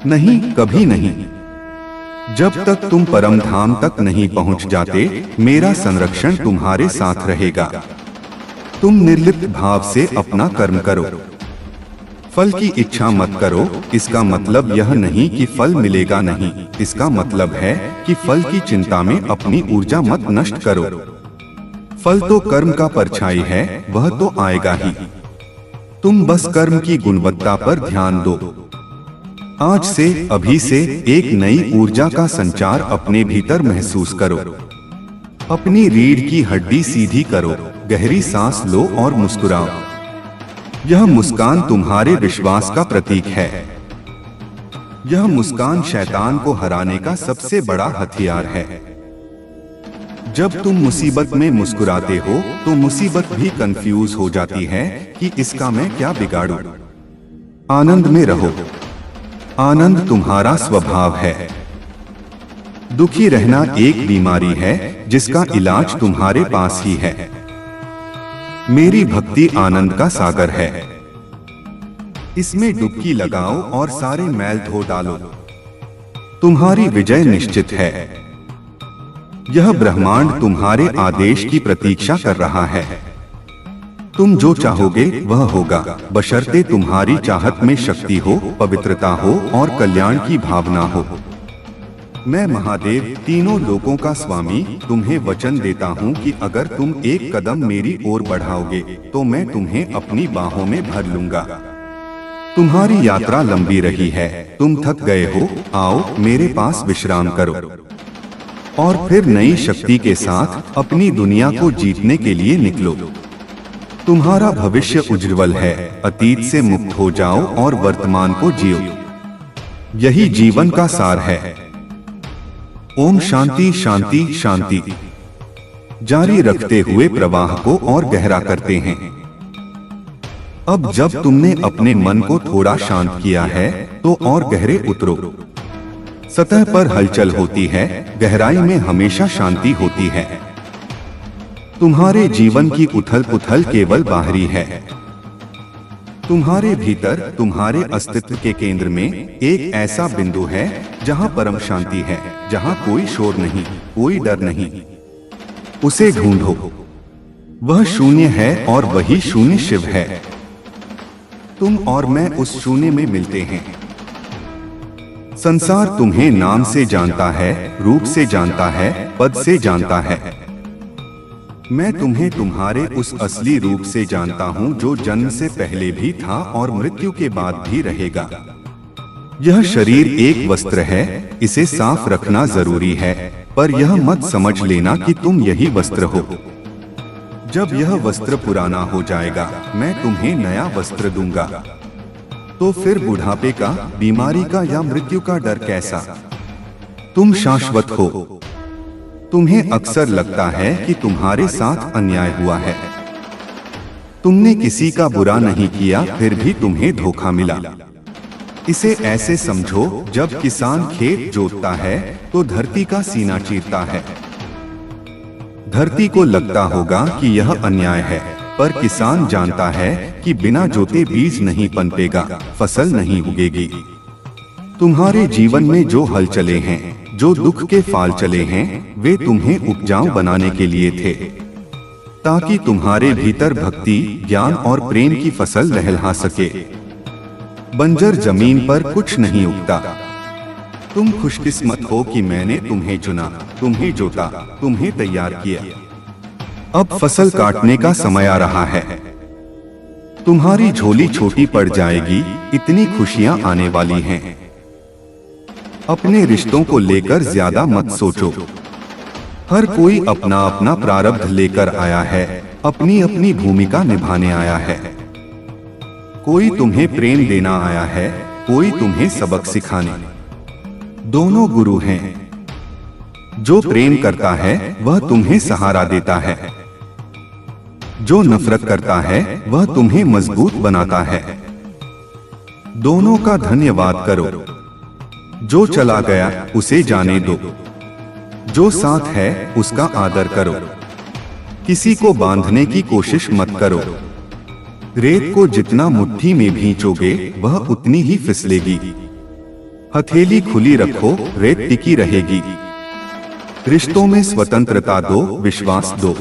नहीं, कभी नहीं। जब तक तुम परम धाम तक नहीं पहुंच जाते, मेरा संरक्षण तुम्हारे साथ रहेगा। तुम निर्लिप्त भाव से अपना कर्म करो। फल की इच्छा मत करो। इसका मतलब यह नहीं कि फल मिलेगा नहीं, इसका मतलब है कि फल की चिंता में अपनी ऊर्जा मत नष्ट करो। फल तो कर्म का परछाई है, वह तो आएगा ही। तुम बस कर्म की गुणवत्ता पर ध्यान दो। आज से, अभी से एक नई ऊर्जा का संचार अपने भीतर महसूस करो। अपनी रीढ़ की हड्डी सीधी करो, गहरी सांस लो और मुस्कुराओ। यह मुस्कान तुम्हारे विश्वास का प्रतीक है। यह मुस्कान शैतान को हराने का सबसे बड़ा हथियार है। जब तुम मुसीबत में मुस्कुराते हो तो मुसीबत भी कंफ्यूज हो जाती है कि इसका मैं क्या बिगाड़ूं। आनंद में रहो। आनंद तुम्हारा स्वभाव है। दुखी रहना एक बीमारी है जिसका इलाज तुम्हारे पास ही है। मेरी भक्ति आनंद का सागर है। इसमें डुबकी लगाओ और सारे मैल धो डालो। तुम्हारी विजय निश्चित है। यह ब्रह्मांड तुम्हारे आदेश की प्रतीक्षा कर रहा है। तुम जो चाहोगे वह होगा, बशर्ते तुम्हारी चाहत में शक्ति हो, पवित्रता हो और कल्याण की भावना हो। मैं महादेव, तीनों लोकों का स्वामी, तुम्हें वचन देता हूँ कि अगर तुम एक कदम मेरी ओर बढ़ाओगे तो मैं तुम्हें अपनी बाहों में भर लूंगा। तुम्हारी यात्रा लंबी रही है, तुम थक गए हो, आओ मेरे पास विश्राम करो और फिर नई शक्ति के साथ अपनी दुनिया को जीतने के लिए निकलो। तुम्हारा भविष्य उज्ज्वल है। अतीत से मुक्त हो जाओ और वर्तमान को जियो। यही जीवन का सार है। ओम शांति शांति शांति। जारी रखते हुए प्रवाह को और गहरा करते हैं। अब जब तुमने अपने मन को थोड़ा शांत किया है तो और गहरे उतरो। सतह पर हलचल होती है, गहराई में हमेशा शांति होती है। तुम्हारे जीवन की उथल पुथल केवल बाहरी है। तुम्हारे भीतर तुम्हारे अस्तित्व के केंद्र में एक ऐसा बिंदु है जहाँ परम शांति है, जहाँ कोई शोर नहीं, कोई डर नहीं। उसे ढूंढो। वह शून्य है और वही शून्य शिव है। तुम और मैं उस शून्य में मिलते हैं। संसार तुम्हें नाम से जानता है, रूप से जानता है, पद से जानता है। मैं तुम्हें तुम्हारे उस असली रूप से जानता हूँ जो जन्म से पहले भी था और मृत्यु के बाद भी रहेगा। यह शरीर एक वस्त्र है, इसे साफ रखना जरूरी है, पर यह मत समझ लेना कि तुम यही वस्त्र हो। जब यह वस्त्र पुराना हो जाएगा, मैं तुम्हें नया वस्त्र दूंगा। तो फिर बुढ़ापे का, बीमारी का या मृत्यु का डर कैसा? तुम शाश्वत हो। तुम्हें अक्सर लगता है कि तुम्हारे साथ अन्याय हुआ है। तुमने किसी का बुरा नहीं किया, फिर भी तुम्हें धोखा मिला। इसे ऐसे समझो, जब किसान खेत जोतता है तो धरती का सीना चीरता है। धरती को लगता होगा कि यह अन्याय है, पर किसान जानता है कि बिना जोते बीज नहीं पनपेगा, फसल नहीं उगेगी। तुम्हारे जीवन में जो हल चले हैं, जो दुख के फाल चले हैं, वे तुम्हें उपजाऊ बनाने के लिए थे, ताकि तुम्हारे भीतर भक्ति, ज्ञान और प्रेम की फसल लहलहा सके। बंजर जमीन पर कुछ नहीं उगता। तुम खुशकिस्मत हो कि मैंने तुम्हें चुना, तुम्हें जोता, तुम्हें तैयार किया। अब फसल काटने का समय आ रहा है। तुम्हारी झोली छोटी पड़ जाएगी, इतनी खुशियां आने वाली हैं। अपने रिश्तों को लेकर ज्यादा मत सोचो। हर कोई अपना अपना प्रारब्ध लेकर आया है, अपनी अपनी भूमिका निभाने आया है। कोई तुम्हें प्रेम देना आया है, कोई तुम्हें सबक सिखाने। दोनों गुरु हैं। जो प्रेम करता है वह तुम्हें सहारा देता है। जो नफरत करता है वह तुम्हें मजबूत बनाता है। दोनों का धन्यवाद करो। जो चला गया उसे जाने दो, जो साथ है उसका आदर करो। किसी को बांधने की कोशिश मत करो। रेत को जितना मुट्ठी में भींचोगे वह उतनी ही फिसलेगी। हथेली खुली रखो, रेत टिकी रहेगी। रिश्तों में स्वतंत्रता दो, विश्वास दो।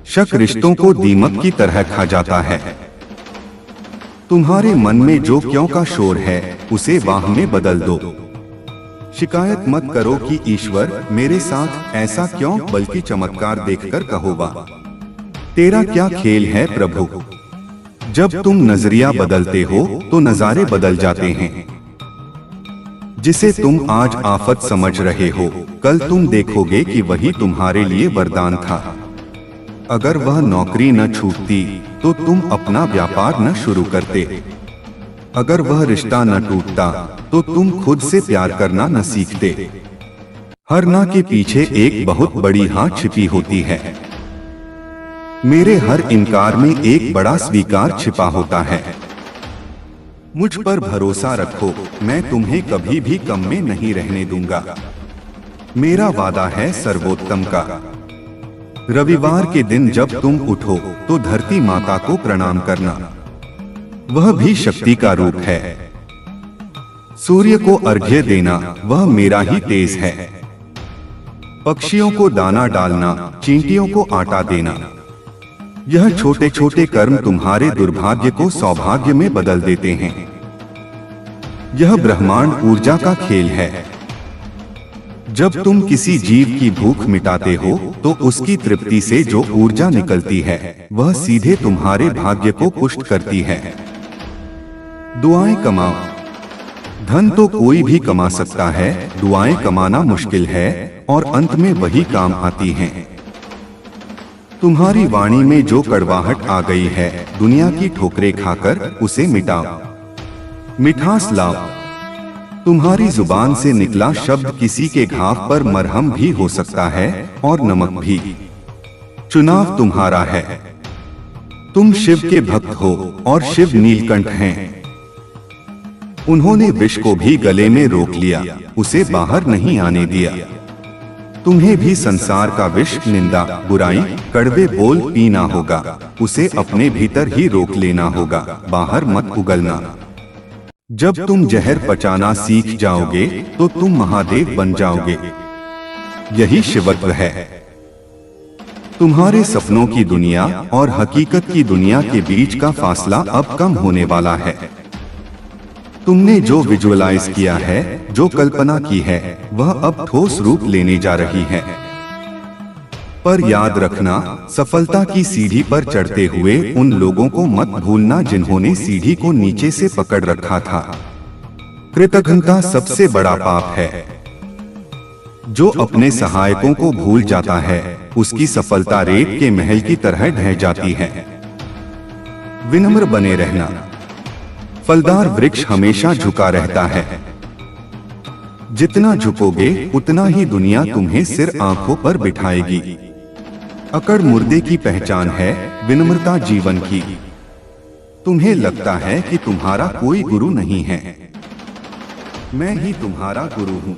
शक रिश्तों को दीमक की तरह खा जाता है। तुम्हारे मन में जो क्यों का शोर है उसे वाह में बदल दो। शिकायत मत करो कि ईश्वर मेरे साथ ऐसा क्यों, बल्कि चमत्कार देखकर कहो वाह, तेरा क्या खेल है प्रभु। जब तुम नजरिया बदलते हो तो नजारे बदल जाते हैं। जिसे तुम आज आफत समझ रहे हो, कल तुम देखोगे कि वही तुम्हारे लिए वरदान था। अगर वह नौकरी न छूटती तो तुम अपना व्यापार न शुरू करते। अगर वह रिश्ता न टूटता तो तुम खुद से प्यार करना न सीखते। हर ना के पीछे एक बहुत बड़ी हाँ छिपी होती है। मेरे हर इनकार में एक बड़ा स्वीकार छिपा होता है। मुझ पर भरोसा रखो, मैं तुम्हें कभी भी कम में नहीं रहने दूंगा। मेरा वादा है सर्वोत्तम का। रविवार के दिन जब तुम उठो तो धरती माता को प्रणाम करना। वह भी शक्ति का रूप है। सूर्य को अर्घ्य देना, वह मेरा ही तेज है। पक्षियों को दाना डालना, चींटियों को आटा देना। यह छोटे छोटे कर्म तुम्हारे दुर्भाग्य को सौभाग्य में बदल देते हैं। यह ब्रह्मांड ऊर्जा का खेल है। जब तुम किसी जीव की भूख मिटाते हो तो उसकी तृप्ति से जो ऊर्जा निकलती है वह सीधे तुम्हारे भाग्य को पुष्ट करती है। दुआएं कमाओ। धन तो कोई भी कमा सकता है, दुआएं कमाना मुश्किल है और अंत में वही काम आती हैं। तुम्हारी वाणी में जो कड़वाहट आ गई है, दुनिया की ठोकरें खाकर उसे मिटाओ। मिठास लाओ। तुम्हारी जुबान से निकला शब्द किसी के घाव पर मरहम भी हो सकता है और नमक भी। चुनाव तुम्हारा है। तुम शिव के भक्त हो और शिव नीलकंठ हैं। उन्होंने विष को भी गले में रोक लिया, उसे बाहर नहीं आने दिया। तुम्हें भी संसार का विष, निंदा, बुराई, कड़वे बोल पीना होगा। उसे अपने भीतर ही रोक लेना होगा, बाहर मत उगलना। जब तुम जहर पचाना सीख जाओगे तो तुम महादेव बन जाओगे। यही शिवत्व है। तुम्हारे सपनों की दुनिया और हकीकत की दुनिया के बीच का फासला अब कम होने वाला है। तुमने जो विजुअलाइज किया है, जो कल्पना की है, वह अब ठोस रूप लेने जा रही है। पर याद रखना, सफलता की सीढ़ी पर चढ़ते हुए उन लोगों को मत भूलना जिन्होंने सीढ़ी को नीचे से पकड़ रखा था। कृतघ्नता सबसे बड़ा पाप है। जो अपने सहायकों को भूल जाता है, उसकी सफलता रेत के महल की तरह ढह जाती है। विनम्र बने रहना। फलदार वृक्ष हमेशा झुका रहता है। जितना झुकोगे उतना ही दुनिया तुम्हें सिर आंखों पर बिठाएगी। अकड़ मुर्दे की पहचान है, विनम्रता जीवन की। तुम्हें लगता है कि तुम्हारा कोई गुरु नहीं है। मैं ही तुम्हारा गुरु हूँ।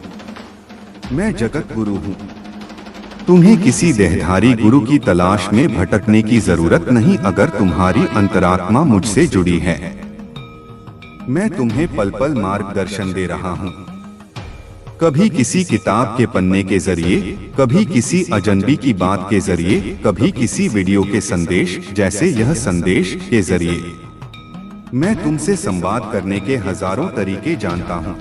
मैं जगत गुरु हूँ। तुम्हें किसी देहधारी गुरु की तलाश में भटकने की जरूरत नहीं अगर तुम्हारी अंतरात्मा मुझसे जुड़ी है। मैं तुम्हें पल पल मार्गदर्शन दे रहा हूँ। कभी किसी किताब के पन्ने के जरिए, कभी किसी अजनबी की बात के जरिए, कभी किसी वीडियो के संदेश जैसे यह संदेश के जरिए। मैं तुमसे संवाद करने के हजारों तरीके जानता हूँ।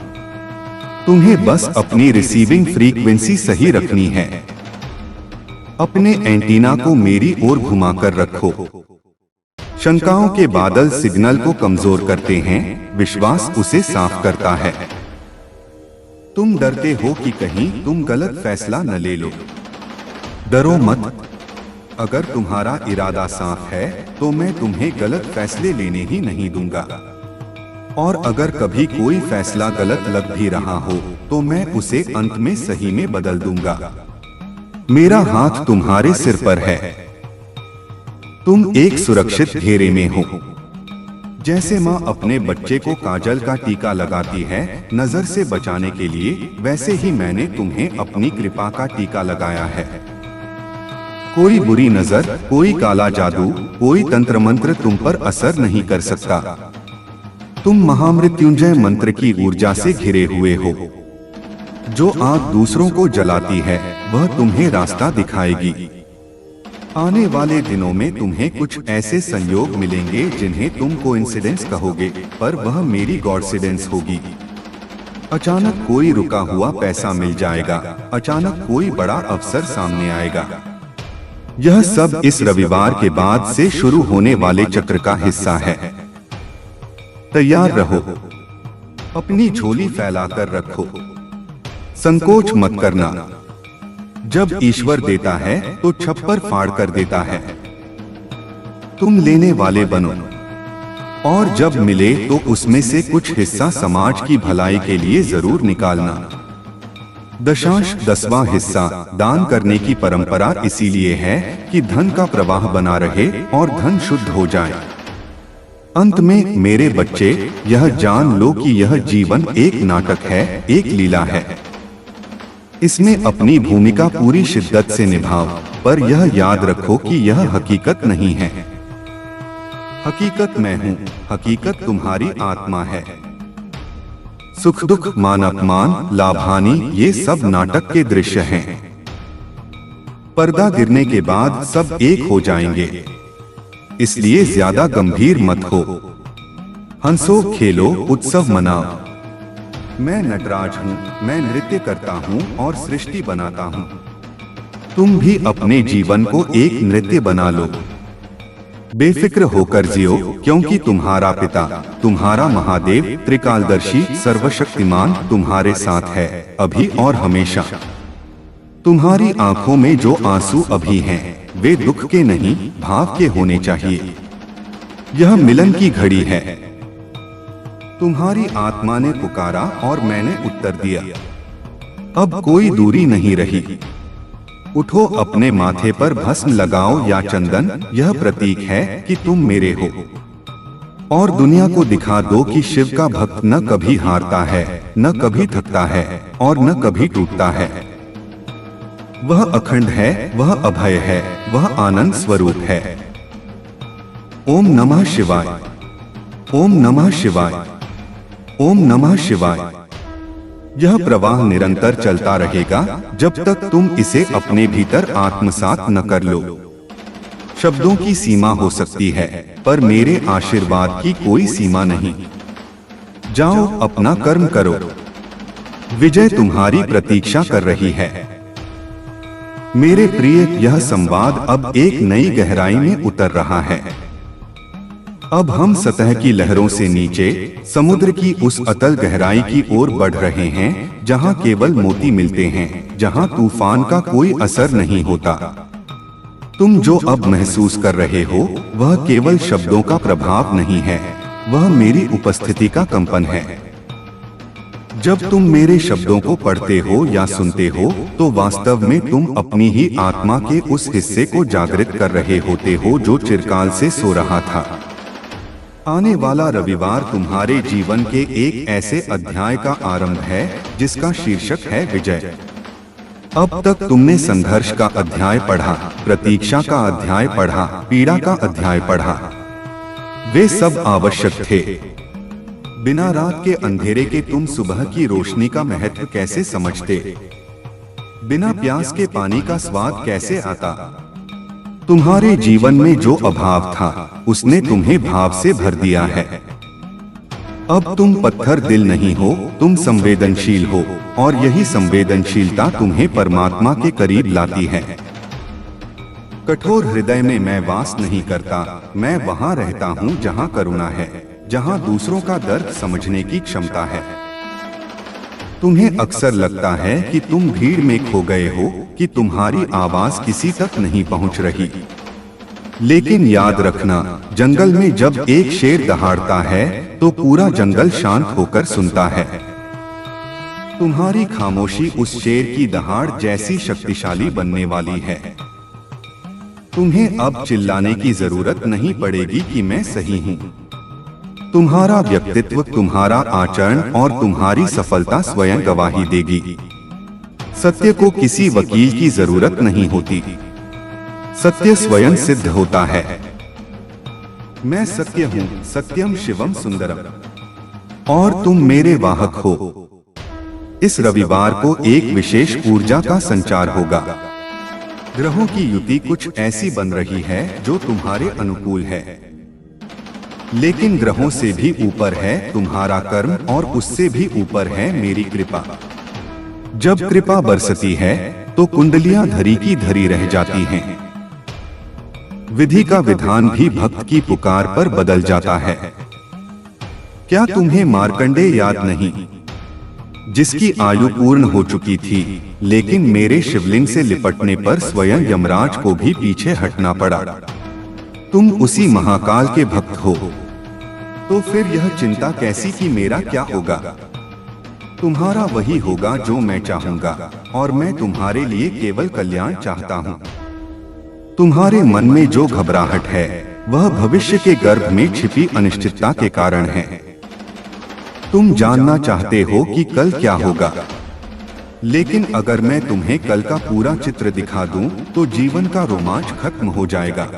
तुम्हें बस अपनी रिसीविंग फ्रीक्वेंसी सही रखनी है। अपने एंटीना को मेरी ओर घुमाकर रखो। शंकाओं के बादल सिग्नल को कमजोर करते हैं, विश्वास उसे साफ करता है। तुम डरते हो कि कहीं तुम गलत फैसला न ले लो। डरो मत। अगर तुम्हारा इरादा साफ है तो मैं तुम्हें गलत फैसले लेने ही नहीं दूंगा। और अगर कभी कोई फैसला गलत लग भी रहा हो तो मैं उसे अंत में सही में बदल दूंगा। मेरा हाथ तुम्हारे सिर पर है। तुम एक सुरक्षित घेरे में हो। जैसे माँ अपने बच्चे को काजल का टीका लगाती है नजर से बचाने के लिए, वैसे ही मैंने तुम्हें अपनी कृपा का टीका लगाया है। कोई बुरी नजर, कोई काला जादू, कोई तंत्र मंत्र तुम पर असर नहीं कर सकता। तुम महामृत्युंजय मंत्र की ऊर्जा से घिरे हुए हो। जो आग दूसरों को जलाती है वह तुम्हें रास्ता दिखाएगी। आने वाले दिनों में तुम्हें कुछ ऐसे संयोग मिलेंगे जिन्हें तुम कोइंसिडेंस कहोगे, पर वह मेरी गॉडसिडेंस होगी। अचानक कोई रुका हुआ पैसा मिल जाएगा, अचानक कोई बड़ा अवसर सामने आएगा। यह सब इस रविवार के बाद से शुरू होने वाले चक्र का हिस्सा है। तैयार रहो। अपनी झोली फैलाकर रखो। संकोच मत करना। जब ईश्वर देता है तो छप्पर फाड़ कर देता है। तुम लेने वाले बनो। और जब मिले तो उसमें से कुछ हिस्सा समाज की भलाई के लिए जरूर निकालना। दशांश 10वां हिस्सा दान करने की परंपरा इसीलिए है कि धन का प्रवाह बना रहे और धन शुद्ध हो जाए। अंत में मेरे बच्चे, यह जान लो कि यह जीवन एक नाटक है, एक लीला है। इसमें अपनी भूमिका पूरी शिद्दत से निभाओ, पर यह याद रखो कि यह हकीकत नहीं है। हकीकत मैं हूँ, हकीकत तुम्हारी आत्मा है। सुख दुख, मान अपमान, लाभ हानि, ये सब नाटक के दृश्य हैं। पर्दा गिरने के बाद सब एक हो जाएंगे। इसलिए ज्यादा गंभीर मत हो। हंसो, खेलो, उत्सव मनाओ। मैं नटराज हूँ, मैं नृत्य करता हूँ और सृष्टि बनाता हूँ। तुम भी अपने जीवन को एक नृत्य बना लो। बेफिक्र होकर जियो, क्योंकि तुम्हारा पिता, तुम्हारा महादेव, त्रिकालदर्शी, सर्वशक्तिमान तुम्हारे साथ है, अभी और हमेशा। तुम्हारी आंखों में जो आंसू अभी हैं, वे दुख के नहीं, भाव के होने चाहिए। यह मिलन की घड़ी है। तुम्हारी आत्मा ने पुकारा और मैंने उत्तर दिया। अब कोई दूरी नहीं रही। उठो, अपने माथे पर भस्म लगाओ या चंदन, यह प्रतीक है कि तुम मेरे हो। और दुनिया को दिखा दो कि शिव का भक्त न कभी हारता है, न कभी थकता है और न कभी टूटता है। वह अखंड है, वह अभय है, वह आनंद स्वरूप है। ओम नमः शिवाय। ओम नमः शिवाय। ओम नमः शिवाय। यह प्रवाह निरंतर चलता रहेगा जब तक तुम इसे अपने भीतर आत्मसात न कर लो। शब्दों की सीमा हो सकती है, पर मेरे आशीर्वाद की कोई सीमा नहीं। जाओ, अपना कर्म करो। विजय तुम्हारी प्रतीक्षा कर रही है। मेरे प्रिय, यह संवाद अब एक नई गहराई में उतर रहा है। अब हम सतह की लहरों से नीचे समुद्र की उस अतल गहराई की ओर बढ़ रहे हैं जहां केवल मोती मिलते हैं, जहां तूफान का कोई असर नहीं होता। तुम जो अब महसूस कर रहे हो वह केवल शब्दों का प्रभाव नहीं है, वह मेरी उपस्थिति का कंपन है। जब तुम मेरे शब्दों को पढ़ते हो या सुनते हो तो वास्तव में तुम अपनी ही आत्मा के उस हिस्से को जागृत कर रहे होते हो जो चिरकाल से सो रहा था। आने वाला रविवार तुम्हारे जीवन के एक ऐसे अध्याय का आरंभ है जिसका शीर्षक है विजय। अब तक तुमने संघर्ष का अध्याय पढ़ा, प्रतीक्षा का अध्याय पढ़ा, पीड़ा का अध्याय पढ़ा। वे सब आवश्यक थे। बिना रात के अंधेरे के तुम सुबह की रोशनी का महत्व कैसे समझते? बिना प्यास के पानी का स्वाद कैसे आता? तुम्हारे जीवन में जो अभाव था उसने तुम्हें भाव से भर दिया है। अब तुम पत्थर दिल नहीं हो, तुम संवेदनशील हो, और यही संवेदनशीलता तुम्हें परमात्मा के करीब लाती है। कठोर हृदय में मैं वास नहीं करता, मैं वहां रहता हूं जहां करुणा है, जहां दूसरों का दर्द समझने की क्षमता है। तुम्हें अक्सर लगता है कि तुम भीड़ में खो गए हो, कि तुम्हारी आवाज किसी तक नहीं पहुंच रही। लेकिन याद रखना, जंगल में जब एक शेर दहाड़ता है तो पूरा जंगल शांत होकर सुनता है। तुम्हारी खामोशी उस शेर की दहाड़ जैसी शक्तिशाली बनने वाली है। तुम्हें अब चिल्लाने की जरूरत नहीं पड़ेगी कि मैं सही हूं। तुम्हारा व्यक्तित्व, तुम्हारा आचरण और तुम्हारी सफलता स्वयं गवाही देगी। सत्य को किसी वकील की जरूरत नहीं होती, सत्य स्वयं सिद्ध होता है। मैं सत्य हूँ, सत्यम शिवम सुंदरम, और तुम मेरे वाहक हो। इस रविवार को एक विशेष ऊर्जा का संचार होगा। ग्रहों की युति कुछ ऐसी बन रही है जो तुम्हारे अनुकूल है, लेकिन ग्रहों से भी ऊपर है तुम्हारा कर्म, और उससे भी ऊपर है मेरी कृपा। जब कृपा बरसती है तो कुंडलियां धरी की धरी रह जाती हैं। विधि का विधान भी भक्त की पुकार पर बदल जाता है। क्या तुम्हें मार्कंडेय याद नहीं, जिसकी आयु पूर्ण हो चुकी थी, लेकिन मेरे शिवलिंग से लिपटने पर स्वयं यमराज को भी पीछे हटना पड़ा? तुम उसी महाकाल के भक्त हो, तो फिर यह चिंता कैसी कि मेरा क्या होगा? तुम्हारा वही होगा जो मैं चाहूंगा, और मैं तुम्हारे लिए केवल कल्याण चाहता हूँ। तुम्हारे मन में जो घबराहट है वह भविष्य के गर्भ में छिपी अनिश्चितता के कारण है। तुम जानना चाहते हो कि कल क्या होगा, लेकिन अगर मैं तुम्हें कल का पूरा चित्र दिखा दूं, तो जीवन का रोमांच खत्म हो जाएगा।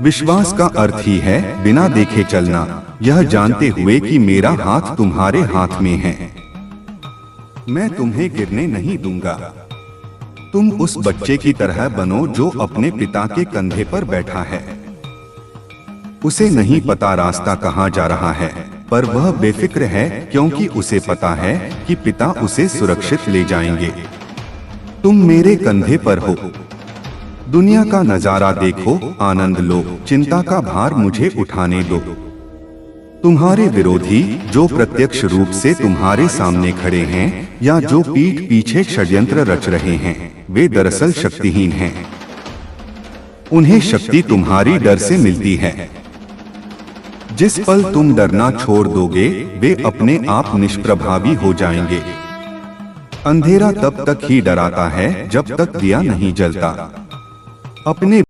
विश्वास का अर्थ ही है बिना देखे चलना, यह जानते हुए कि मेरा हाथ तुम्हारे हाथ में है। मैं तुम्हें गिरने नहीं दूंगा। तुम उस बच्चे की तरह बनो जो अपने पिता के कंधे पर बैठा है। उसे नहीं पता रास्ता कहाँ जा रहा है, पर वह बेफिक्र है क्योंकि उसे पता है कि पिता उसे सुरक्षित ले जाएंगे। तुम मेरे कंधे पर हो। दुनिया का नजारा देखो, आनंद लो, चिंता का भार मुझे उठाने दो। तुम्हारे विरोधी जो प्रत्यक्ष रूप से तुम्हारे सामने खड़े हैं या जो पीठ पीछे षड्यंत्र रच रहे हैं, वे दरअसल शक्तिहीन हैं। उन्हें शक्ति तुम्हारी डर से मिलती है। जिस पल तुम डरना छोड़ दोगे, वे अपने आप निष्प्रभावी हो जाएंगे। अंधेरा तब तक ही डराता है जब तक दिया नहीं जलता। अपने